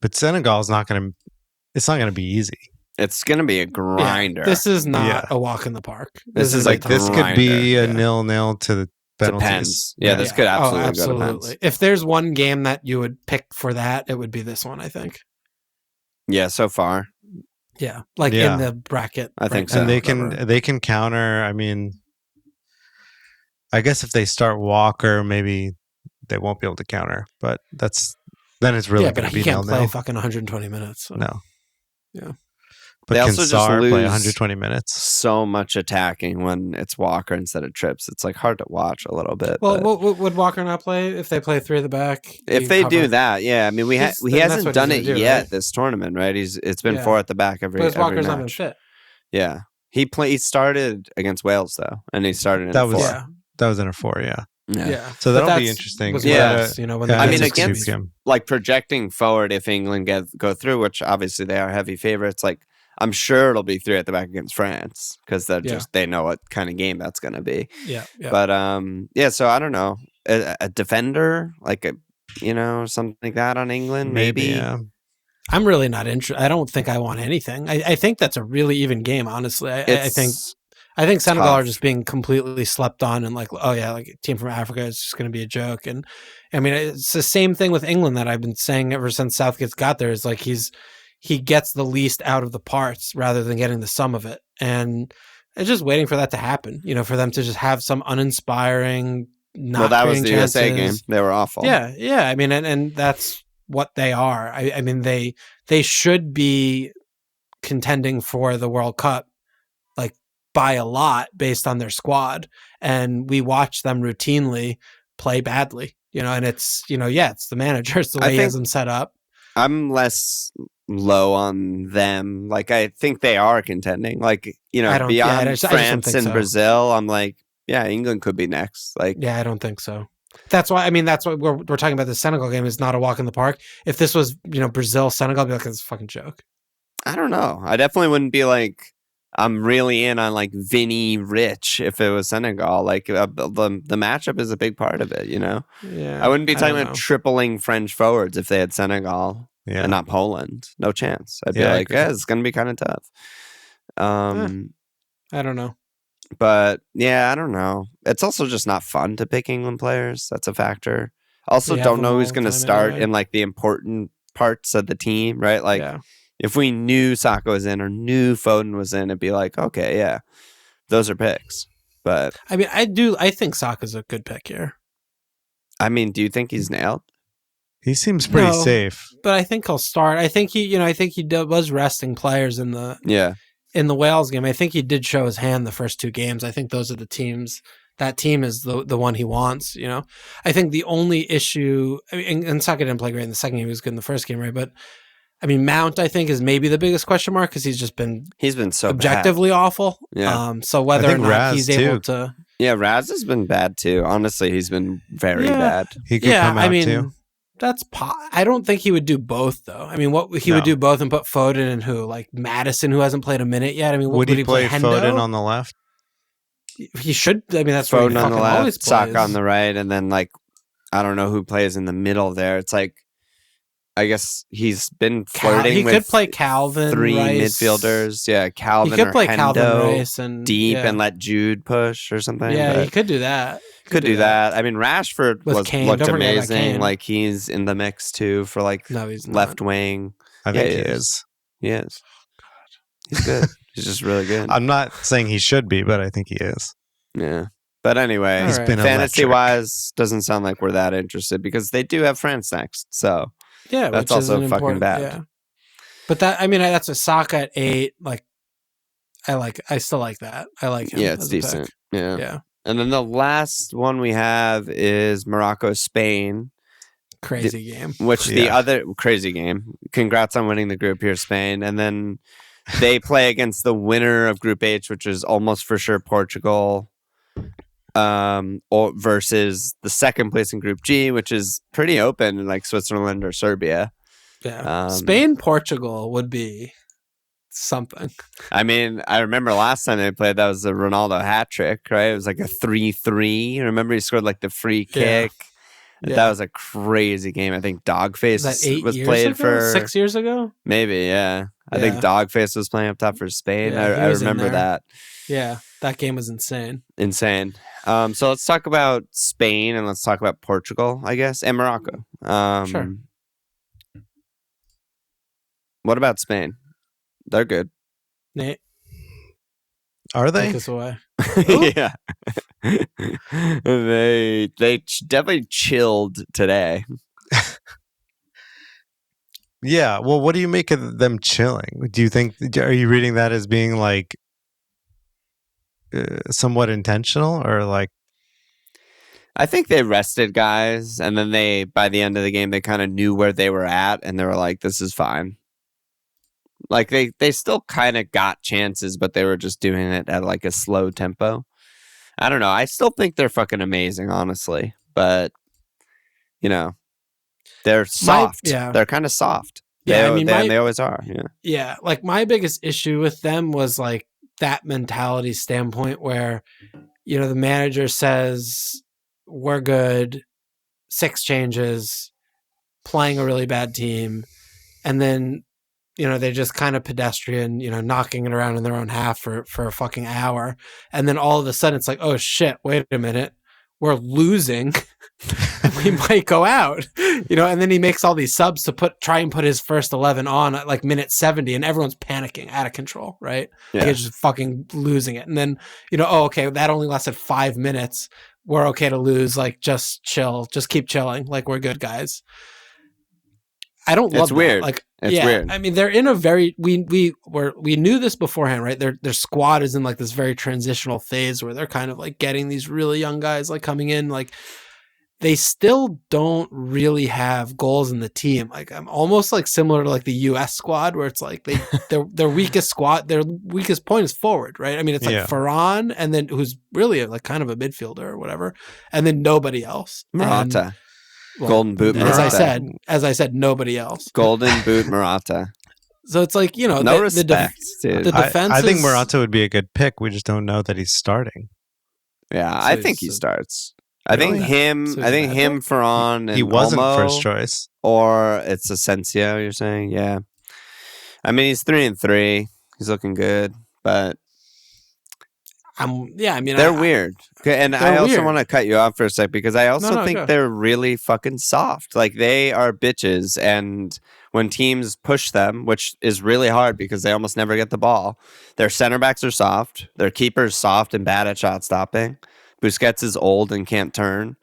But Senegal's not going to. It's not going to be easy. it's gonna be a grinder. Yeah, this is not Yeah. a walk in the park. This is a like tough This one. could be a Grinder, yeah. 0-0 to the penalties. Depends. Yeah, this could absolutely go to pens. If there's one game that you would pick for that, it would be this one, I think. Yeah, so far. Yeah, like Yeah. in the bracket. I think right so. now, And they whatever. can counter. I mean, I guess if they start Walker, maybe they won't be able to counter. But then it's really yeah, going but to he be can't play 0-0. fucking 120 minutes. So. No. Yeah. But They can also just Sarr play lose 120 minutes? So much attacking when it's Walker instead of Trips. It's like hard to watch a little bit. Well, but would Walker not play if they play three at the back? if You they cover- do that, yeah. I mean, he Then that's hasn't what done he's it gonna do, yet right? this tournament, right? It's been Yeah. 4 at the back every because Walker's not match. been fit. Yeah, he started against Wales though, and he started in That the was- 4. Yeah, That was in a 4, yeah. yeah. So But that'll be that's- interesting. was Yeah. Wales, when Yeah, they I got mean, to it's a against- sixties. game. Like projecting forward, if England go through, which obviously they are heavy favorites, like I'm sure it'll be 3 at the back against France because Yeah. they know what kind of game that's going to be. Yeah, yeah. But yeah, so I don't know, a defender like something like that on England, maybe. Yeah. I'm really not interested. I don't think I want anything. I think that's a really even game, honestly. I think Senegal tough. are just being completely slept on and like, oh yeah, like a team from Africa is just going to be a joke. And I mean, it's the same thing with England that I've been saying ever since Southgate's got there. Is like he gets the least out of the parts rather than getting the sum of it. And it's just waiting for that to happen, for them to just have some uninspiring, not Well, that was the creating USA game. chances. They were awful. Yeah. I mean, and that's what they are. I mean, they should be contending for the World Cup, like by a lot based on their squad. And we watch them routinely play badly, and it's, it's the manager. It's the I way he has think- them set up. I'm less low on them. Like I think they are contending. Like I don't- beyond yeah, I just don't France think and so. Brazil, I'm like, yeah, England could be next. Like Yeah, I don't think so. That's why we're talking about. The Senegal game is not a walk in the park. If this was, Brazil, Senegal, I'd be like, it's a fucking joke. I don't know. I definitely wouldn't be like I'm really in on like Vinny Rich if it was Senegal. Like the matchup is a big part of it. Yeah, I wouldn't be talking don't about know. tripling French forwards if they had Senegal Yeah. and not Poland. No chance. I'd be Yeah, I like, agree. yeah, it's gonna be kind of tough. I don't know. But yeah, I don't know. It's also just not fun to pick England players. That's a factor. Also, We have don't them know all who's the going to time start anyway. in like the important parts of the team, right? Like yeah. if we knew Saka was in or knew Foden was in, it'd be like, okay, yeah, those are picks. But I mean, I think Saka's a good pick here. I mean, do you think he's nailed? He seems pretty No. safe. But I think he'll start. I think he was resting players in the Yeah. Wales game. I think he did show his hand the first 2 games. I think those are the teams. That team is the one he wants. I think the only issue, I mean, and Saka didn't play great in the second game. He was good in the first game, right? But I mean, Mount, I think, is maybe the biggest question mark because he's been so objectively awful. Yeah. So whether or not Raz he's too. able to, Raz has been bad too. Honestly, he's been very bad. He could come out too. That's I don't think he would do both though. I mean, what he would do both and put Foden in who, like Madison, who hasn't played a minute yet. I mean, would he play Hendo? Foden on the left? He should. I mean, that's Foden where he on the fucking always left, plays. Saka on the right, and then like I don't know who plays in the middle there. It's like I guess he's been flirting he with could play Calvin 3 Rice. midfielders. Yeah, Calvin He could or play Hendo Calvin Rice and deep and let Jude push or something. Yeah, but he could do that. could do that. I mean, Rashford With Kane. looked Don't forget about amazing. Kane. Like he's in the mix too for like No, he's not. left wing. I think Yeah, he he is. He is. He's good. He's just really good. I'm not saying he should be, but I think he is. Yeah. But anyway, All right. been fantasy electric. wise, doesn't sound like we're that interested because they do have France next. So Yeah, that's which is also an fucking important, bad. Yeah. But that's a Saka at 8. Like, I still like that. I like him. Yeah, it's as a pick. decent. Yeah. Yeah. And then the last one we have is Morocco, Spain, Crazy game. which the Yeah. other crazy game. Congrats on winning the group here, Spain. And then they play against the winner of Group H, which is almost for sure Portugal, or versus the second place in Group G, which is pretty open, like Switzerland or Serbia. Yeah. Um, Spain, Portugal would be something. I mean, I remember last time they played, that was a Ronaldo hat trick, right? It was like a 3-3. Remember he scored like the free Yeah. kick? Yeah. That was a crazy game. I think Dogface Was that 8 was years played ago? for 6 years ago? maybe, yeah. I think Yeah. Dogface was playing up top for Spain. Yeah, he I was in remember there. that. Yeah. That game was insane. Insane. So let's talk about Spain and let's talk about Portugal, I guess, and Morocco. Sure. What about Spain? They're good. Nate, Are they? take us away. Yeah. they definitely chilled today. Yeah. Well, what do you make of them chilling? Do you think? Are you reading that as being like somewhat intentional, or like? I think they rested guys, and then by the end of the game, they kind of knew where they were at, and they were like, "This is fine." Like they still kind of got chances, but they were just doing it at like a slow tempo. I don't know. I still think they're fucking amazing, honestly, but they're soft. yeah. They're kind of soft. Yeah, they always are. Yeah. Yeah, like my biggest issue with them was like that mentality standpoint where, the manager says, we're good, 6 changes, playing a really bad team, and then, they just kind of pedestrian, knocking it around in their own half for a fucking hour. And then all of a sudden it's like, oh shit, wait a minute. We're losing. We might go out, and then he makes all these subs to try and put his first 11 on at like minute 70 and everyone's panicking out of control, right? Yeah. Like it's just fucking losing it. And then, okay, that only lasted 5 minutes. We're okay to lose. Like just chill, just keep chilling. Like we're good guys. I don't love It's weird. that. Like, It's yeah, weird. I mean, they're in a very, we knew this beforehand, right? Their squad is in like this very transitional phase where they're kind of like getting these really young guys like coming in, like, they still don't really have goals in the team. Like I'm almost like similar to like the US squad where it's like their weakest point is forward, right? I mean, it's like Varane and then who's really like kind of a midfielder or whatever. And then nobody else. Morata. Well, Golden boot as Morata. I said, nobody else. Golden boot Morata. So it's like, No respect, dude. the defense I think is- Morata would be a good pick. We just don't know that he's starting. Yeah, So I think he he's- starts. I think Really? him. So he's I think bad him, Ferran, and He wasn't Olmo, first choice. or it's Asensio. You're saying, yeah. I mean, he's 3-3. He's looking good, but I mean, They're weird. Okay, and I they're also weird. want to cut you off for a sec because I also No, think go. they're really fucking soft. Like they are bitches, and when teams push them, which is really hard because they almost never get the ball, their center backs are soft, their keeper's soft and bad at shot stopping. Busquets is old and can't turn.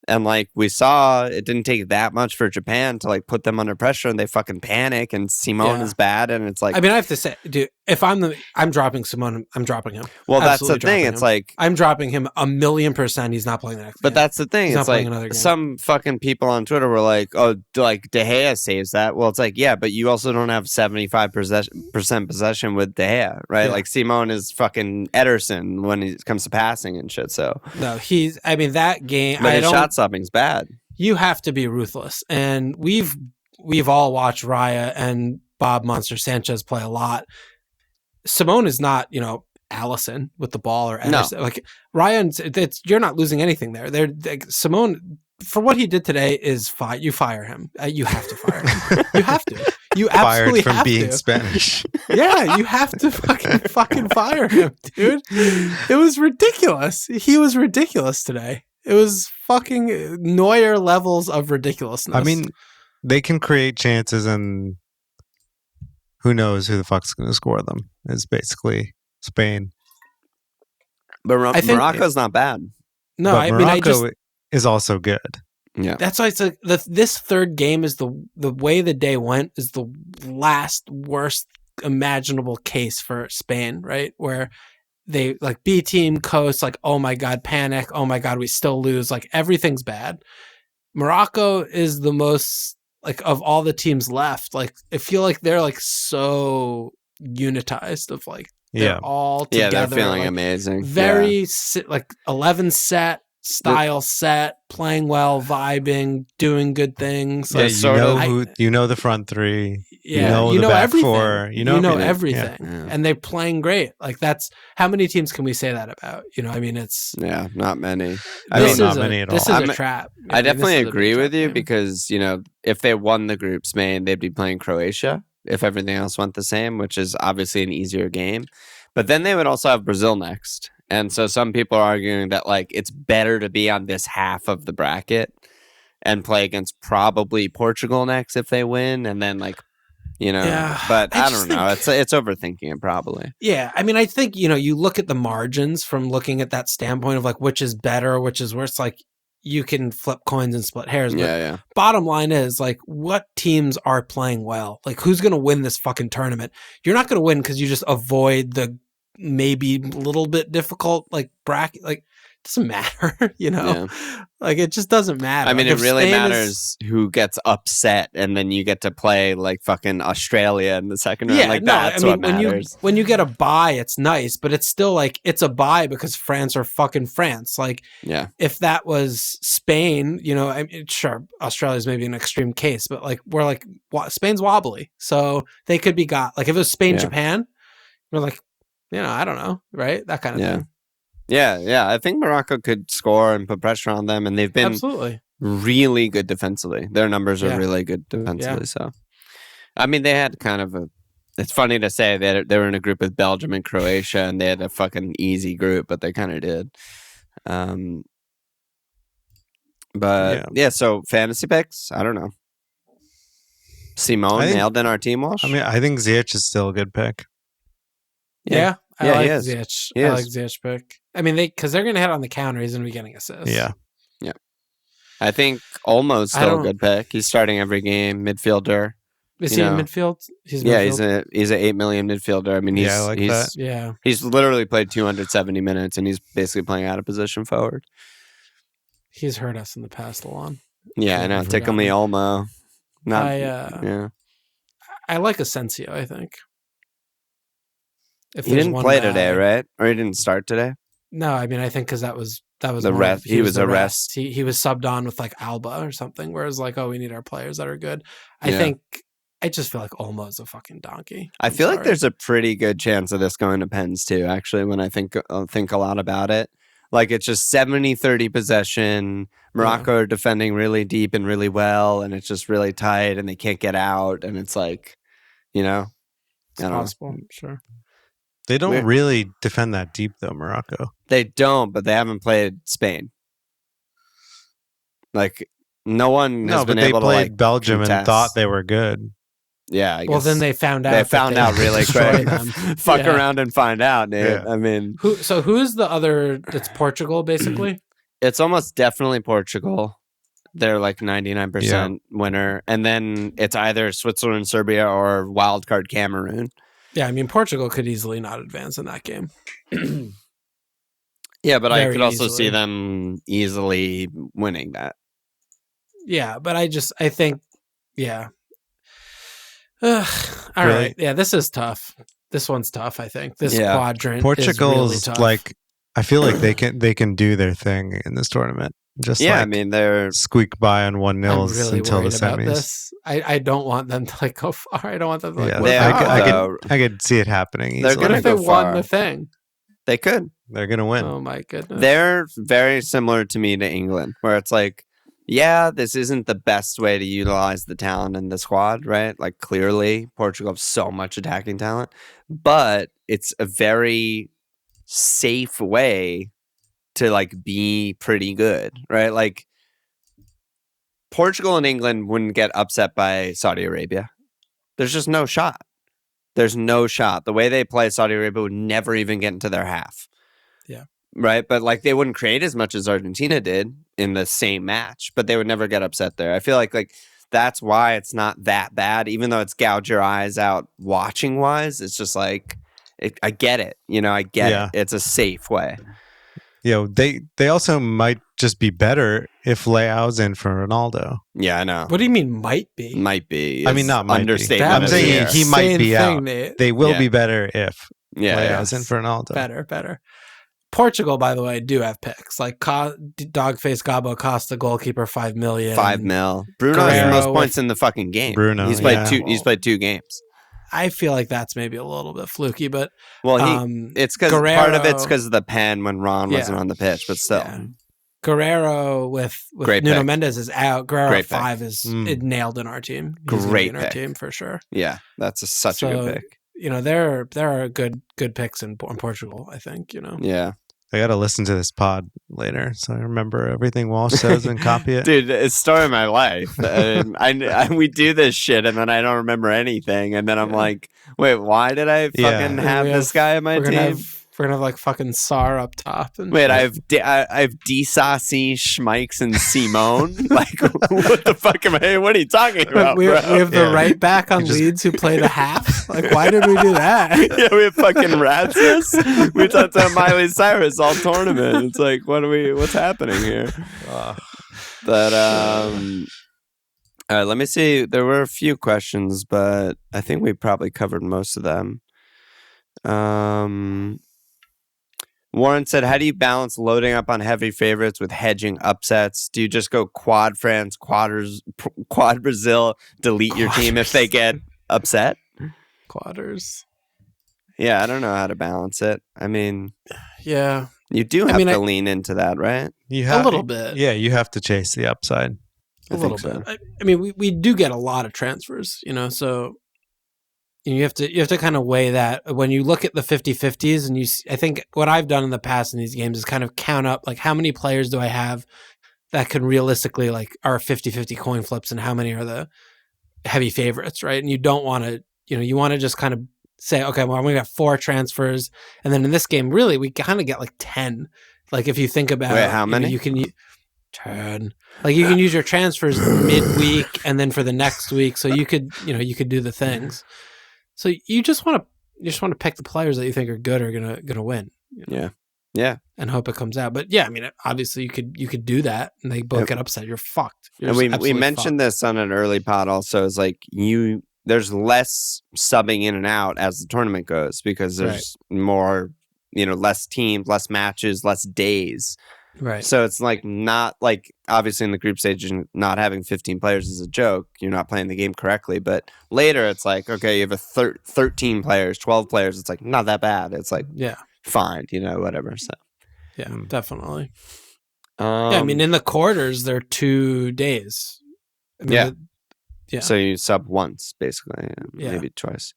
And like we saw, it didn't take that much for Japan to like put them under pressure, and they fucking panic. And Simone Yeah. is bad, and it's like, I mean, I have to say, dude, if I'm dropping Simone, I'm dropping him. well, that's the Absolutely thing. dropping It's him. like, I'm dropping him 1,000,000%. He's not playing the next but game. that's the thing. He's not It's like playing another game. some fucking people on Twitter were like, "Oh, like De Gea saves that." Well, it's like, yeah, but you also don't have 75% possession with De Gea, right? Yeah. Like Simone is fucking Ederson when it comes to passing and shit. So, No, I mean, that game. but I his don't. shot stopping's bad. You have to be ruthless, and we've all watched Raya and Bob Monster Sanchez play a lot. Simone is not, Allison with the ball or Ederson. Like Ryan, you're not losing anything there. Simone, for what he did today, is fine. You fire him. You have to fire him. You have to. You absolutely Fired from have being to. Spanish. Yeah, you have to fucking fire him, dude. It was ridiculous. He was ridiculous today. It was fucking Neuer levels of ridiculousness. I mean, they can create chances, and who knows who the fuck's going to score them? Is basically Spain. But I think- Morocco's not bad. no, But I mean, Morocco is also good. Yeah. that's why it's like this third game is the way the day went is the last worst imaginable case for Spain, right? Where they like B team coast, like, oh my God, panic. Oh my God, we still lose. Like everything's bad. Morocco is the most like of all the teams left. Like I feel like they're like so unitized of like they're Yeah. all Yeah, together. they're feeling like, amazing. very like 11 set style set, playing well, vibing, doing good things. Yeah, Like, you know the front three. yeah, you know the back everything. four. You know everything. everything. Yeah. And they're playing great. Like that's how many teams can we say that about? I mean, it's Yeah, not many. I No, mean, not many at this all. is a trap. I mean, this definitely is a big agree with trap you game. because, if they won the group Spain, they'd be playing Croatia if everything else went the same, which is obviously an easier game. But then they would also have Brazil next. And so some people are arguing that like it's better to be on this half of the bracket and play against probably Portugal next if they win, and then like, Yeah, but I I just don't know. think- It's overthinking it probably. Yeah, I mean, I think you look at the margins from looking at that standpoint of like which is better, which is worse. Like you can flip coins and split hairs. But Yeah. bottom line is like what teams are playing well? Like who's going to win this fucking tournament? You're not going to win because you just avoid the maybe a little bit difficult like bracket. Like it doesn't matter, Yeah. Like it just doesn't matter. I mean, Like, it if really Spain is- matters who gets upset, and then you get to play like fucking Australia in the second round. Like that's what matters. when you get a bye, it's nice, but it's still like it's a bye because France are fucking France. Like Yeah. if that was Spain, I mean, sure, Australia's maybe an extreme case, but like we're like Spain's wobbly, so they could be got. Like if it was Spain, Yeah. Japan, we're like, I don't know, right? That kind of Yeah. thing. Yeah. I think Morocco could score and put pressure on them, and they've been Absolutely. really good defensively. Their numbers are Yeah. really good defensively. So, I mean, they had kind of a. It's funny to say that they were in a group with Belgium and Croatia, and they had a fucking easy group, but they kind of did. But yeah, so fantasy picks. I don't know. Simone nailed in our team wash. I mean, I think Ziyech is still a good pick. Yeah. I Yeah, like he is. Ziyech. He I is. like Ziyech pick. I mean, because they're going to hit on the counter. He's going to be getting assists. Yeah. I think Olmo's I still a don't- good pick. He's starting every game, midfielder. Is You he in know. midfield? He's Yeah, midfield? he's a 8 million midfielder. I mean, he's Yeah, I like he's that. Yeah. he's literally played 270 minutes, and he's basically playing out of position forward. He's hurt us in the past, Alon. Yeah, I Yeah, know. I Tickle me, forgot. Olmo. Not. I Yeah, like Asensio, I think. If he there's didn't one play guy- today, right? Or he didn't start today. No, I mean I think because that was The more of- rest- he was the a rest. He was subbed on with like Alba or something. Whereas like, oh, we need our players that are good. I Yeah. think I just feel like Olmo's a fucking donkey. I I'm feel like sorry. there's a pretty good chance of this going to Pens too. Actually, when I think a lot about it, like it's just 70-30 possession. Morocco are defending really deep and really well, and it's just really tight, and they can't get out, and it's like, It's I don't know. possible. Sure. They don't Weird. really defend that deep, though, Morocco. They don't, but they haven't played Spain. Like, no one has No, but been they able to, played like, Belgium and contest. thought they were good. Yeah, I Well, guess. then they found out. They that found out really destroy quick. them. Fuck Yeah. around and find out, dude. Yeah. I mean, Who's the other? It's Portugal, basically. it's almost definitely Portugal. They're like 99% winner. And then it's either Switzerland, Serbia, or wildcard Cameroon. Yeah, I mean Portugal could easily not advance in that game. Yeah, but I Very could also easily. see them easily winning that. Yeah, but I think, yeah. Ugh, all Really? right, yeah, this is tough. This one's tough. I think this Yeah. quadrant Portugal's is really tough. like, I feel like they can do their thing in this tournament. Just Yeah, like I mean, they're squeak by on I'm 1-0 really until the worried about semis. this. I don't want them to like go far. I don't want them to like. Yeah, win They out. are, I could see it happening. They're Easily. What gonna if they go won far. the thing? they could. They're gonna win. Oh my goodness. They're very similar to me to England, where it's like, yeah, this isn't the best way to utilize the talent in the squad, right? Like, clearly, Portugal have so much attacking talent, but it's a very safe way to like be pretty good, right? Like, Portugal and England wouldn't get upset by Saudi Arabia. There's just no shot. There's no shot. The way they play, Saudi Arabia would never even get into their half. Yeah. Right? But like they wouldn't create as much as Argentina did in the same match, but they would never get upset there. I feel like that's why it's not that bad, even though it's gouge your eyes out watching wise. It's just like I get it. I get Yeah. it. It's a safe way. They also might just be better if Leao's in for Ronaldo. Yeah, I know. What do you mean might be? Might be. I mean, is not might be. understatement. I'm of saying the year. he might be Insane out. Nate. They will Yeah. be better if yeah, Leao's in for Ronaldo. Better. Portugal, by the way, do have picks like Dogface Gabo Costa, goalkeeper, 5 million. 5 mil. Bruno has the Guerrero most with- points in the fucking game. Bruno, He's played yeah. two. He's played 2 games. I feel like that's maybe a little bit fluky, but Well, it's because part of it's Guerrero- because of the pen when Ron wasn't on the pitch, but still, Yeah. Guerrero with Great Nuno pick. Mendes is out. Guerrero Great at pick. 5 is it nailed in our team. He's gonna be Great in our pick. team for sure. yeah, that's such a So, good pick. There are good picks in Portugal. I think Yeah, I got to listen to this pod later, so I remember everything Walsh says and copy it. dude, it's story of my life. We do this shit, and then I don't remember anything, and then I'm like, wait, why did I Yeah. fucking have this guy on my we're team? gonna have like fucking Sar up top. And Wait, I have Disasi, Schmeichs, and Simone. Like, what the fuck am I? What are you talking about, we bro? have the Yeah. right back on You just- Leeds who played a half. Like, why did we do that? Yeah, we have fucking Rasmus. We talked about Miley Cyrus all tournament. It's like, what's happening here? But all right, let me see. There were a few questions, but I think we probably covered most of them. Warren said, how do you balance loading up on heavy favorites with hedging upsets? Do you just go quad France, quad Brazil, delete your team if they get upset? Quarters. Yeah, I don't know how to balance it. I mean, Yeah, you do have to lean into that, right? You a little bit. Yeah, you have to chase the upside. A little bit. I mean, we do get a lot of transfers, so you have to kind of weigh that when you look at the 50-50s, and I think what I've done in the past in these games is kind of count up like how many players do I have that can realistically like are 50-50 coin flips, and how many are the heavy favorites, right? And you don't want to, you want to just kind of say, okay, well, we got 4 transfers, and then in this game, really, we kind of get like 10. Like if you think about, wait, how many? You can 10. Like you can use your transfers midweek and then for the next week, so you could do the things. So you just want to pick the players that you think are good are gonna win. Yeah, and hope it comes out. But yeah, I mean, obviously you could do that, and they both get upset. You're fucked. and we mentioned this on an early pod also. Is like there's less subbing in and out as the tournament goes because there's more, less teams, less matches, less days. Right. So it's like not like obviously in the group stage, not having 15 players is a joke. You're not playing the game correctly. But later it's like, okay, you have 13 players, 12 players. It's like not that bad. It's like, fine, whatever. So yeah, definitely. yeah, I mean, in the quarters, they're 2 days. I mean, yeah. So you sub once, basically, maybe twice.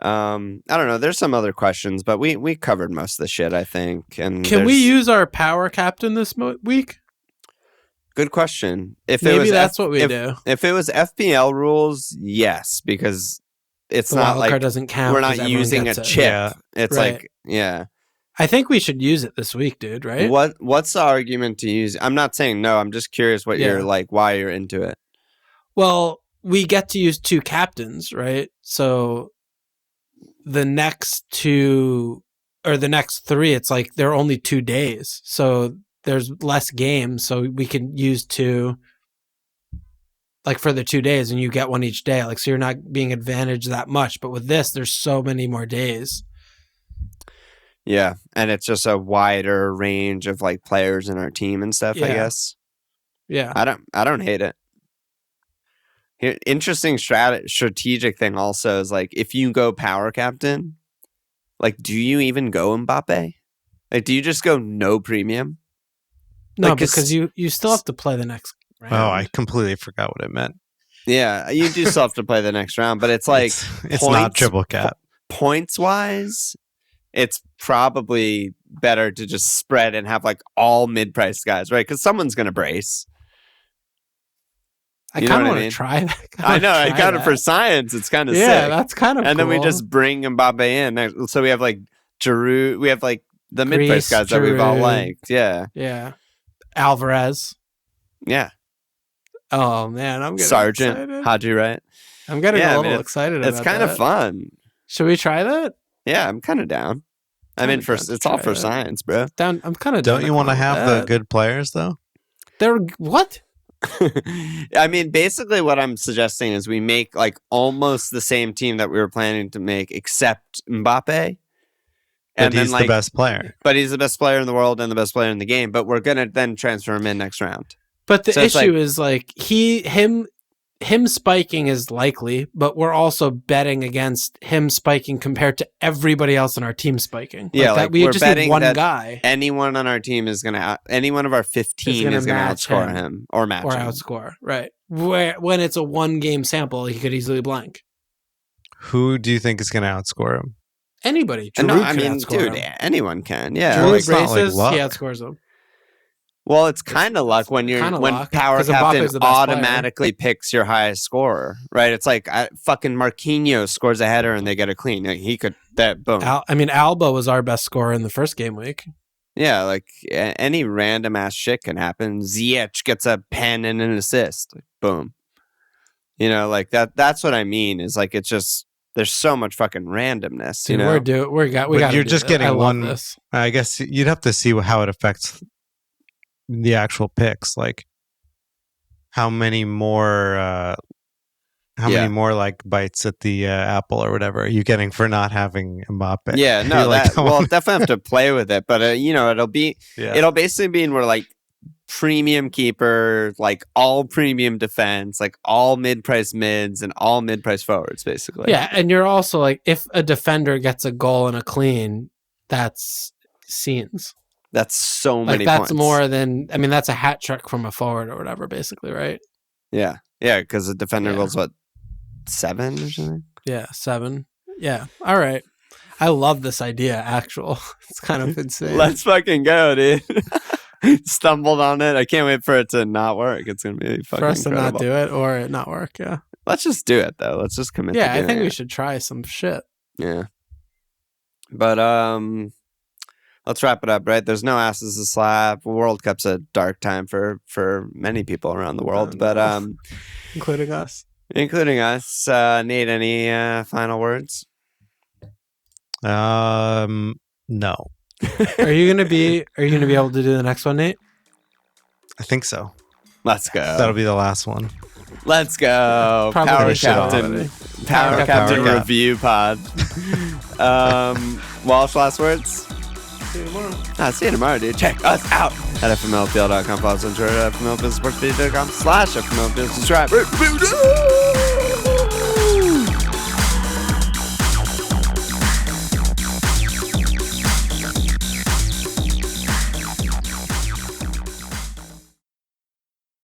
I don't know. There's some other questions, but we covered most of the shit, I think. And Can we use our power captain this week? Good question. If Maybe it was that's what we do. If it was FPL rules, yes, because it's The not wild like card doesn't count. we're 'cause not everyone using a gets it. chip. Yeah. It's Right. like, yeah. I think we should use it this week, dude. Right? What's the argument to use? I'm not saying no. I'm just curious what Yeah. you're like, why you're into it. Well, we get to use 2 captains, right? So the next 2 or the next 3, it's like they're only 2 days. So there's less games. So we can use 2 like for the 2 days and you get 1 each day. Like, so you're not being advantaged that much. But with this, there's so many more days. Yeah. And it's just a wider range of like players in our team and stuff, I Yeah. guess. Yeah. I don't hate it. Here, interesting strategic thing also is like if you go power captain, like do you even go Mbappe? Like do you just go no premium? No, Like, because you still have to play the next round. Oh, I completely forgot what it meant. Yeah, you do still have to play the next round, but it's like it's not points- triple cap. points wise, it's probably better to just spread and have like all mid-priced guys, right? Because someone's gonna brace. I You know kind of what I want to mean? try that. I know. I got it for science. It's kind of Yeah, sick. that's kind of And then we cool. just bring Mbappe in. So we have like Giroud. We have like the mid-priced Greece, guys that we've all Giroud. liked. Yeah, Yeah. Alvarez. yeah. Oh man, I'm getting Sargent, excited. Haji, right? I'm getting Yeah, I a mean, little excited It's about kind of that. fun. Should we try that? Yeah, I'm kind of down. I mean, Kinda down to it's all try for that. science, bro. Down. I'm kind of. Don't you want to have the good players though? They're what? I mean, basically, what I'm suggesting is we make like almost the same team that we were planning to make, except Mbappe. But And then, he's like, the best player. but he's the best player in the world and the best player in the game. But we're gonna then transfer him in next round. But the So it's issue like- is like him spiking is likely, but we're also betting against him spiking compared to everybody else in our team spiking. Yeah, that like, we we're just need betting one that guy Anyone on our team is any one of our 15 gonna is gonna match outscore him. him or match or him. outscore, right? When it's a 1 game sample, he could easily blank Who do you think is going to outscore him? anybody. And Giroud no, I could mean, outscore dude, him. anyone can. Yeah. Well, Giroud it's not like braces, luck. he outscores him. Well, it's kind of luck when kinda when luck, power 'cause captain Mbappe's the best player. automatically picks your highest scorer, right? It's like fucking Marquinhos scores a header and they get a clean. Like, he could that boom. Alba was our best scorer in the first game week. Yeah, like any random ass shit can happen. Ziyech gets a pen and an assist. Like, boom. You know, like that's what I mean. Is like it's just there's so much fucking randomness. Dude, you know, we But got. you're just getting one- This. I guess you'd have to see how it affects the actual picks. Like how many more Yeah. like bites at the apple or whatever are you getting for not having Mbappe? yeah, no, You're like, we'll definitely have to play with it, but you know, it'll yeah. basically be we're like premium keeper, like all premium defense, like all mid-price mids and all mid-price forwards, basically. Yeah, and you're also like, if a defender gets a goal and a clean, that's scenes. That's so Like many that's points. more than. I mean, that's a hat trick from a forward or whatever, basically, right? Yeah, because the defender Yeah. goes what 7 or something. Yeah, 7. Yeah, all right. I love this idea. It's kind of insane. Let's fucking go, dude. Stumbled on it. I can't wait for it to not work. It's gonna be fucking for us to incredible. not do it or it not work. Yeah, Let's just do it though. Let's just commit. yeah. to I doing think we it. should try some shit. Yeah. But let's wrap it up, right? There's no asses to slap. World Cup's a dark time for many people around the world, but Including us. including us. Nate, any final words? No, Are you gonna be able to do the next one, Nate? I think so. Let's go. That'll be the last one. Let's go. Probably Power finish it off. Captain. Power Power Captain. Captain Review Pod. Walsh, last words? See you tomorrow, dude. Check us out at fmlpl.com. Follow us on Twitter at fmlpl.com/fmlpl. Subscribe.